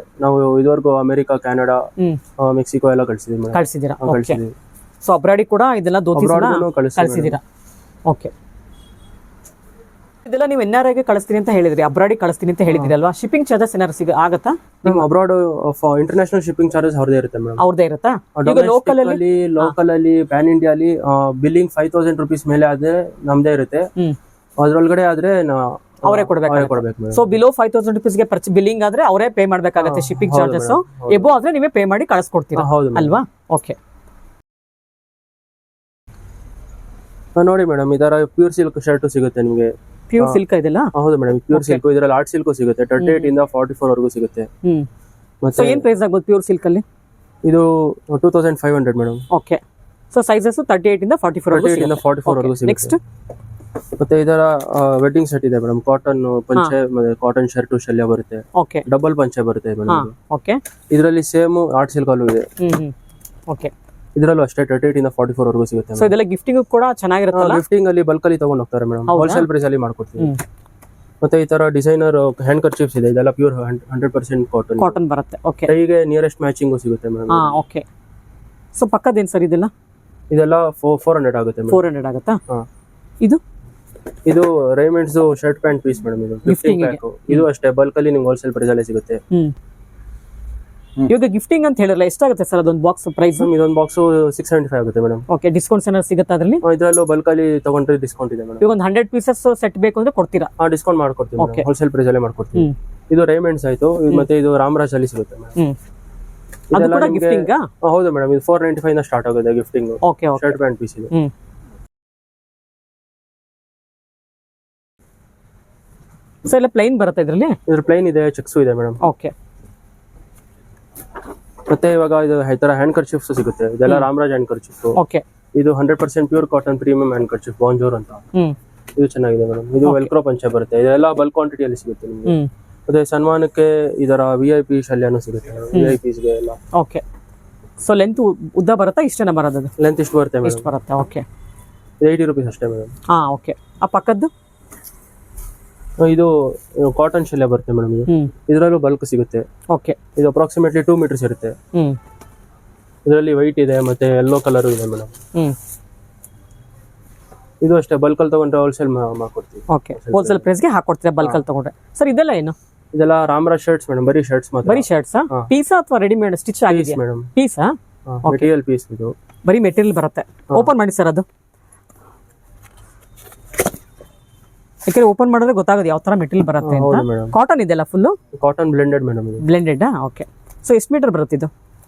B: ನಾವು ಇದುವರೆಗೂ ಅಮೆರಿಕಾ, ಕೆನಡಾ, ಮೆಕ್ಸಿಕೋ ಎಲ್ಲ
A: ಕಳಿಸಿದೀರಾ? ಸೊ ಅಬ್ರಾಡಿ ಕೂಡ ಇದೆಲ್ಲ ಕಳಿಸಿದೀರಾ? ಓಕೆ. ಇದೆಲ್ಲ ನೀವು NRI ಗೆ ಕಳಿಸ್ತೀನಿ ಅಂತ ಹೇಳಿದ್ರಿ, ಅಬ್ರಾಡಿ ಕಳಿಸ್ತೀನಿ ಅಂತ ಹೇಳಿದ್ರಿ ಅಲ್ವಾ? ಶಿಪ್ಪಿಂಗ್ ಚಾರ್ಜಸ್ ಏನಾದ್ರು ಆಗತ್ತಾ?
B: ನಿಮ್ ಅಬ್ರಾಡ್ ಇಂಟರ್ನ್ಯಾಷನಲ್ ಶಿಪ್ಪಿಂಗ್ ಚಾರ್ಜಸ್ ಅವ್ರದೇ ಇರುತ್ತೆ ಮೇಡಮ್.
A: ಅವ್ರದೇ ಇರುತ್ತಾ?
B: ಲೋಕಲ್ ಅಲ್ಲಿ ಪ್ಯಾನ್ ಇಂಡಿಯಾ ಅಲ್ಲಿ ಬಿಲ್ಲಿಂಗ್ 5000 rupees ಮೇಲೆ ಆದ್ರೆ ನಮ್ದೇ ಇರುತ್ತೆ. ಅದ್ರೊಳಗಡೆ ಆದ್ರೆ
A: ಅವರೇ ಕೊಡ್ಬೇಕು.
B: ಕೊಡ್ಬೇಕು ಮೇಡಮ್.
A: ಸೊ ಬಿಲೋ 5000 ರುಪೀಸ್ಗೆ ಬಿಲ್ಲಿಂಗ್ ಆದ್ರೆ ಅವರೇ ಪೇ ಮಾಡ್ಬೇಕಾಗತ್ತೆ ಶಿಪ್ಪಿಂಗ್ ಚಾರ್ಜಸ್. ಎಬೋ ಆದ್ರೆ ನೀವೇ ಪೇ ಮಾಡಿ ಕಳಿಸ್ಕೊಡ್ತೀರಾ
B: ಹೌದು
A: ಅಲ್ವಾ? ಓಕೆ
B: ನೋಡಿ ಮೇಡಮ್, ಇದರ ಪ್ಯೂರ್ ಸಿಲ್ಕ್ ಶರ್ಟ್ ಸಿಗುತ್ತೆ ನಿಮಗೆ.
A: ಪ್ಯೂರ್ ಸಿಲ್ಕ್ ಇದೆಲ್ಲ?
B: ಹೌದು ಮೇಡಮ್, ಪ್ಯೂರ್ ಸಿಲ್ಕ್. ಇದರಲ್ಲಿ ಆರ್ಟ್ ಸಿಲ್ಕ್ ಸಿಗುತ್ತೆ, 38 ಇಂದ 44 ವರೆಗೂ ಸಿಗುತ್ತೆ.
A: ಸೊ ಏನ್ ಪ್ರೈಸ್ ಆಗ್ಬೋದು ಪ್ಯೂರ್ ಸಿಲ್ಕ್ ಅಲ್ಲಿ?
B: ಇದು 2500 ಮೇಡಮ್.
A: ಓಕೆ. ಸೊ ಸೈಜಸ್ 38 ಇಂದ 44 ವರೆಗೂ ಸಿಗುತ್ತೆ. ನೆಕ್ಸ್ಟ್
B: ಮತ್ತೆ ಇದರ ವೆಡ್ಡಿಂಗ್ ಸೆಟ್ ಇದೆ ಮೇಡಮ್. ಕಾಟನ್ ಪಂಚೆ ಮತ್ತೆ ಕಾಟನ್ ಶರ್ಟ್ ಶಲ್ಯ ಬರುತ್ತೆ.
A: ಓಕೆ.
B: ಡಬಲ್ ಪಂಚೆ ಬರುತ್ತೆ ಮೇಡಮ್.
A: ಓಕೆ.
B: ಇದರಲ್ಲಿ ಸೇಮ್ ಆರ್ಟ್ ಸಿಲ್ಕ್ ಅಲ್ಲೂ ಇದೆ.
A: ಓಕೆ.
B: ಇದರಲ್ಲೂ ಅಷ್ಟೇ 38 ಇಂದ 44 ವರೆಗೂ ಸಿಗುತ್ತೆ.
A: ಸೊ ಇದೆಲ್ಲ ಗಿಫ್ಟಿಂಗ್ ಕೂಡ ಚೆನ್ನಾಗಿರುತ್ತಲ್ಲ?
B: ಗಿಫ್ಟಿಂಗ್ ಅಲ್ಲಿ ಬಲ್ಕ್ ಅಲ್ಲಿ ತಗೊಂಡ್ ಹೋಗ್ತಾರೆ ಮೇಡಮ್. ಹೋಲ್ಸೇಲ್ ಪ್ರೈಸ್ ಅಲ್ಲಿ ಮಾಡ್ಕೊಡ್ತೀವಿ. ಮತ್ತೆ ಈ ತರ ಡಿಸೈನರ್ ಹ್ಯಾಂಡ್ ಕರ್ಚೀಫ್ಸ್ ಇದೆ. ಇದೆಲ್ಲ ಪ್ಯೂರ್ 100% ಕಾಟನ್
A: ಬರುತ್ತೆ. ಓಕೆ.
B: ಕೈಗೆ ನಿಯರೆಸ್ಟ್ ಮ್ಯಾಚಿಂಗ್ ಸಿಗುತ್ತೆ ಮೇಡಮ್.
A: ಓಕೆ. ಸೊ ಪಕ್ಕದೇನ್ ಸರ್ ಇದೆಲ್ಲ?
B: ಇದೆಲ್ಲ 400 ಆಗುತ್ತೆ ಮೇಡಮ್.
A: 400 ಆಗುತ್ತಾ? ಇದು
B: Raymonds shirt pant piece madam. ಇದು ಗಿಫ್ಟಿಂಗ್ ಪ್ಯಾಕ್. ಇದು ಅಷ್ಟೇ ಬಲ್ಕ್ ಅಲ್ಲಿ ನಿಮ್ಗೆ ಹೋಲ್ಸೇಲ್ ಪ್ರೈಸ್ ಅಲ್ಲಿ ಸಿಗುತ್ತೆ.
A: ಇವಾಗ ಗಿಫ್ಟಿಂಗ್ ಅಂತ ಹೇಳಿರಲ್ಲ, ಎಷ್ಟಾಗುತ್ತೆ ಸರ್ ಅದೊಂದು ಬಾಕ್ಸ್ ಪ್ರೈಸ್?
B: ಇದೊಂದು ಬಾಕ್ಸ್ 675 ಆಗುತ್ತೆ ಮೇಡಮ್.
A: ಓಕೆ. ಡಿಸ್ಕೌಂಟ್ಸ್ ಏನಾದ್ರು ಸಿಗುತ್ತೆ ಅದರಲ್ಲಿ?
B: ಇದರಲ್ಲೂ ಬಲ್ಕ್ ಅಲ್ಲಿ ತಗೊಂಡ್ರೆ ಡಿಸ್ಕೌಂಟ್ ಇದೆ ಮೇಡಮ್.
A: ಈಗ ಒಂದು 100 ಪೀಸಸ್ ಸೆಟ್ ಬೇಕು ಅಂದ್ರೆ ಕೊಡ್ತೀರಾ?
B: ಡಿಸ್ಕೌಂಟ್ ಮಾಡ್ಕೊಡ್ತೀವಿ ಮೇಡಮ್. ಹೋಲ್ಸೇಲ್ ಪ್ರೈಸ್ ಅಲ್ಲಿ ಮಾಡ್ಕೊಡ್ತೀವಿ. ಇದು ರೈಮಂಡ್ಸ್ ಆಯ್ತು. ಮತ್ತೆ ಇದು ರಾಮರಾಜ್ ಅಲ್ಲಿ ಸಿಗುತ್ತೆ ಮೇಡಮ್.
A: ಅದು ಕೂಡ ಗಿಫ್ಟಿಂಗ್?
B: ಹೌದು ಮೇಡಮ್. ಇದು 495 ಇಂದ ಸ್ಟಾರ್ಟ್ ಆಗುತ್ತೆ gifting.
A: Okay.
B: Shirt pant piece ಇದೆ.
A: ಸೊ ಎಲ್ಲ ಪ್ಲೈನ್ ಬರುತ್ತೆ ಇದರಲ್ಲಿ?
B: ಇದ್ರ ಪ್ಲೈನ್ ಇದೆ, ಚೆಕ್ಸು ಇದೆ ಮೇಡಮ್.
A: ಓಕೆ.
B: ಮತ್ತೆ ಇವಾಗ ಇದು ಈ ತರ ಹ್ಯಾಂಡ್ ಕರ್ಚೀಫ್ಸ್ ಸಿಗುತ್ತೆ. ಇದೆಲ್ಲ ರಾಮರಾಜ್ ಹ್ಯಾಂಡ್ ಕರ್ಚೀಫ್.
A: ಓಕೆ.
B: ಇದು 100% pure cotton premium hand kerchief Bonjour ಅಂತ. ಇದು ಚೆನ್ನಾಗಿದೆ ಮೇಡಮ್. ಇದು ವೆಲ್ಕ್ರೋ ಪಂಚೆ ಬರುತ್ತೆ. ಇದೆಲ್ಲ ಬಲ್ಕ್ ಕ್ವಾಂಟಿಟಿಯಲ್ಲಿ ಸಿಗುತ್ತೆ ನಿಮಗೆ. ಮತ್ತೆ ಸನ್ಮಾನಕ್ಕೆ ಇದರ VIP ಶಲ್ಯನೂ ಸಿಗುತ್ತೆ VIPs ಗೆ ಎಲ್ಲ.
A: ಓಕೆ. ಸೊ ಲೆಂತ್ ಉದ್ದ ಬರುತ್ತಾ? ಇಷ್ಟೇನ ಬರೋದು?
B: ಲೆಂತ್ ಇಷ್ಟು ಬರುತ್ತೆ ಮೇಡಮ್.
A: ಇಷ್ಟು ಬರುತ್ತೆ. ಓಕೆ.
B: 80 ರೂಪೀಸ್ ಅಷ್ಟೇ ಮೇಡಮ್.
A: ಓಕೆ. ಆ ಪಕ್ಕದ್ದು
B: ಇದು ಕಾಟನ್ ಶಲ್ಯ ಬರುತ್ತೆ ಮೇಡಮ್. ಇದರಲ್ಲೂ ಬಲ್ಕ್ ಸಿಗುತ್ತೆ.
A: ಓಕೆ.
B: ಇದು ಅಪ್ರಾಕ್ಸಿಮೇಟ್ಲಿ 2 ಮೀಟರ್ಸ್ ಇರುತ್ತೆ. ಇದರಲ್ಲಿ ವೈಟ್ ಇದೆ ಮತ್ತೆ ಯೆಲ್ಲೋ ಕಲರ್ ಇದೆ ಮೇಡಮ್. ಇದು ಅಷ್ಟೇ ಬಲ್ಕ್ ಅಲ್ಲಿ ತಗೊಂಡ್ರೆ ಹೋಲ್ಸೇಲ್ ಮಾಡ್ಕೊಡ್ತೀವಿ.
A: ಓಕೆ. ಹೋಲ್ಸೇಲ್ ಪ್ರೈಸ್ ಗೆ ಹಾಕೊಡ್ತೀರಾ ಬಲ್ಕ್ ಅಲ್ಲಿ ತಗೊಂಡ್ರೆ? ಸರ್ ಇದೆಲ್ಲ ಏನು?
B: ಇದೆಲ್ಲ ರಾಮರಾಜ್ ಶರ್ಟ್ಸ್ ಮೇಡಮ್. ಬರೀ ಶರ್ಟ್ಸ್ ಮಾತ್ರ.
A: ಬರೀ ಶರ್ಟ್ಸ್ ಪೀಸಾ ಅಥವಾ ರೆಡಿಮೇಡ್ ಸ್ಟಿಚ್ ಆಗಿದೆ
B: ಮೇಡಮ್?
A: ಪೀಸಾ.
B: Material piece. ಇದು
A: ಬರೀ ಮೆಟೀರಿಯಲ್ ಬರುತ್ತೆ. ಓಪನ್ ಮಾಡಿ ಸರ್ ಅದು. ಯಾಕಂದ್ರೆ ಓಪನ್ ಮಾಡಿದ್ರೆ ಗೊತ್ತಾಗೋದು ಯಾವ ತರ ಮೆಟೀರಿಯಲ್ ಬರುತ್ತೆ ಅಂತ. ಕಾಟನ್ ಇದೆಲ್ಲ ಫುಲ್
B: ಕಾಟನ್ ಬ್ಲೆಂಡೆಡ್ ಮೇಡಮ್. ಇದು
A: ಬ್ಲೆಂಡೆಡ್. ಓಕೆ. ಸೊ ಎಷ್ಟು ಮೀಟರ್ ಬರುತ್ತೆ ಇದು?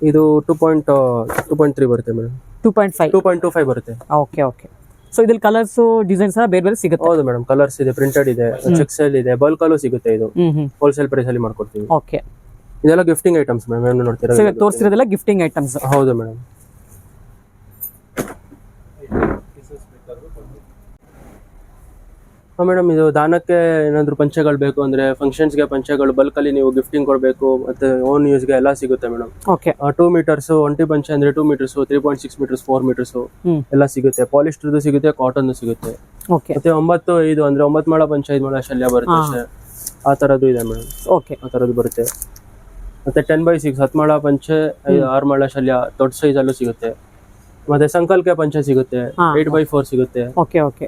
B: ಇದು 2.3 ಬರುತ್ತೆ ಮೇಡಮ್. 2.25 ಬರುತ್ತೆ.
A: ಓಕೆ. ಓಕೆ. ಸೊ ಇದ್ರಲ್ಲಿ ಕಲರ್ಸ್ ಡಿಸೈನ್ಸ್ ಬೇರೆ ಬೇರೆ ಸಿಗುತ್ತೆ?
B: ಹೌದು ಮೇಡಮ್. ಕಲರ್ಸ್ ಇದೆ, ಪ್ರಿಂಟೆಡ್ ಇದೆ, ಚೆಕ್ಸ್ ಅಲ್ಲಿ ಇದೆ, ಬಲ್ಕ್ ಅಲ್ಲೂ ಸಿಗುತ್ತೆ. ಇದು ಹೋಲ್ಸೇಲ್ ಪ್ರೈಸ್ ಅಲ್ಲಿ ಮಾಡ್ಕೊಡ್ತೀವಿ.
A: ಓಕೆ.
B: ಇದೆಲ್ಲ ಗಿಫ್ಟಿಂಗ್ ಐಟಮ್ಸ್ ಮೇಡಮ್. ಏನು ನೋಡ್ತೀರಾ?
A: ತೋರಿಸಿರೋದೆಲ್ಲ ಗಿಫ್ಟಿಂಗ್ ಐಟಮ್ಸ್.
B: ಹೌದು ಮೇಡಮ್. ಮೇಡಮ್ ಇದು ದಾನಕ್ಕೆ ಏನಾದ್ರು ಪಂಚೆಗಳು ಬೇಕು ಅಂದ್ರೆ ಫಂಕ್ಷನ್ಸ್ಗೆ ಪಂಚೆಗಳು ಬಲ್ಕ್ ಅಲ್ಲಿ ನೀವು ಗಿಫ್ಟಿಂಗ್ ಕೊಡಬೇಕು ಮತ್ತೆ ಓನ್ ಯೂಸ್ಗೆ ಎಲ್ಲ ಸಿಗುತ್ತೆ ಮೇಡಮ್.
A: ಓಕೆ.
B: 2 ಮೀಟರ್ಸ್ ಒಂಟಿ ಪಂಚೆ ಅಂದ್ರೆ 2 ಮೀಟರ್ಸ್, 3.6 ಮೀಟರ್ಸ್, 4 ಮೀಟರ್ಸ್ ಎಲ್ಲ ಸಿಗುತ್ತೆ. ಪಾಲಿಸ್ಟರ್ದು ಸಿಗುತ್ತೆ, ಕಾಟನ್ ಸಿಗುತ್ತೆ.
A: ಓಕೆ.
B: ಮತ್ತೆ 9/5 ಅಂದ್ರೆ 9 ಮೊಳ ಪಂಚೆ 5 ಮೊಳ ಶಲ್ಯ ಬರುತ್ತೆ. ಆ ತರದ್ದು ಇದೆ ಮೇಡಮ್.
A: ಓಕೆ.
B: ಆ ತರದ್ದು ಬರುತ್ತೆ. ಮತ್ತೆ 10/6 10 ಮೊಳ ಪಂಚೆ 6 ಮೊಳ ಶಲ್ಯ ದೊಡ್ಡ ಸೈಜ್ ಅಲ್ಲೂ ಸಿಗುತ್ತೆ. ಮತ್ತೆ ಸಂಕಲ್ಕೆ ಪಂಚೆ ಸಿಗುತ್ತೆ. 8/4 ಸಿಗುತ್ತೆ.
A: ಓಕೆ. ಓಕೆ.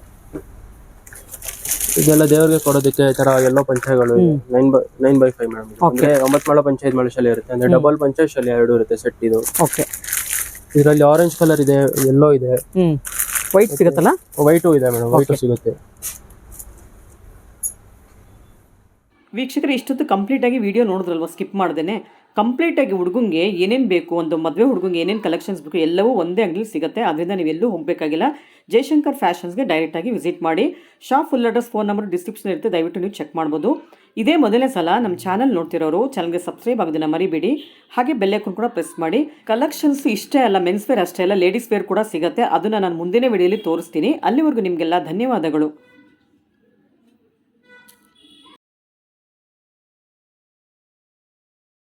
B: ಇದೆಲ್ಲ ದೇವರಿಗೆ ಕೊಡೋದಕ್ಕೆ ಈ ತರ ಎಲ್ಲೋ ಪಂಚೆಗಳು 9/5 ಮೇಡಮ್. ಅಂದ್ರೆ 9 ಮೊಳ ಪಂಚೆ 5 ಮೊಳ ಶಲ್ಯ ಇರುತ್ತೆ. ಅಂದ್ರೆ ಡಬಲ್ ಪಂಚೆ ಶಲ್ಯ 2 ಇರುತ್ತೆ ಸೆಟ್ ಇದು.
A: ಓಕೆ.
B: ಇದರಲ್ಲಿ ಆರೆಂಜ್ ಕಲರ್ ಇದೆ, ಯೆಲ್ಲೋ ಇದೆ,
A: ವೈಟ್ ಸಿಗುತ್ತಲ್ಲ?
B: ವೈಟು ಇದೆ ಮೇಡಮ್. ವೈಟು ಸಿಗುತ್ತೆ.
A: ವೀಕ್ಷಕರು ಇಷ್ಟೊತ್ತು ಕಂಪ್ಲೀಟಾಗಿ ವಿಡಿಯೋ ನೋಡಿದ್ರಲ್ವ, ಸ್ಕಿಪ್ ಮಾಡ್ದೇನೆ. ಕಂಪ್ಲೀಟಾಗಿ ಹುಡುಗಂಗೆ ಏನೇನು ಬೇಕು, ಒಂದು ಮದುವೆ ಹುಡುಗಂಗೆ ಏನೇನು ಕಲೆಕ್ಷನ್ಸ್ ಬೇಕು ಎಲ್ಲವೂ ಒಂದೇ ಅಂಗಡಿಲಿ ಸಿಗುತ್ತೆ. ಅದರಿಂದ ನೀವೆಲ್ಲೂ ಹೋಗಬೇಕಾಗಿಲ್ಲ. ಜಯಶಂಕರ್ ಫ್ಯಾಷನ್ಸ್ಗೆ ಡೈರೆಕ್ಟಾಗಿ ವಿಸಿಟ್ ಮಾಡಿ. Shop full address, phone number description ಇರುತ್ತೆ, ದಯವಿಟ್ಟು ನೀವು ಚೆಕ್ ಮಾಡ್ಬೋದು. ಇದೇ ಮೊದಲನೇ ಸಲ ನಮ್ಮ ಚಾನಲ್ ನೋಡ್ತಿರೋರು ಚಾನಲ್ಗೆ ಸಬ್ಸ್ಕ್ರೈಬ್ ಆಗೋದನ್ನ ಮರಿಬೇಡಿ. ಹಾಗೆ ಬೆಲ್ ಐಕಾನ್ ಕೂಡ ಪ್ರೆಸ್ ಮಾಡಿ. ಕಲೆಕ್ಷನ್ಸ್ ಇಷ್ಟೇ ಅಲ್ಲ, ಮೆನ್ಸ್ ವೇರ್ ಅಷ್ಟೇ ಅಲ್ಲ, ಲೇಡೀಸ್ ವೇರ್ ಕೂಡ ಸಿಗುತ್ತೆ. ಅದನ್ನು ನಾನು ಮುಂದಿನ ವಿಡಿಯೋಲಿ ತೋರಿಸ್ತೀನಿ. ಅಲ್ಲಿವರೆಗೂ ನಿಮಗೆಲ್ಲ ಧನ್ಯವಾದಗಳು.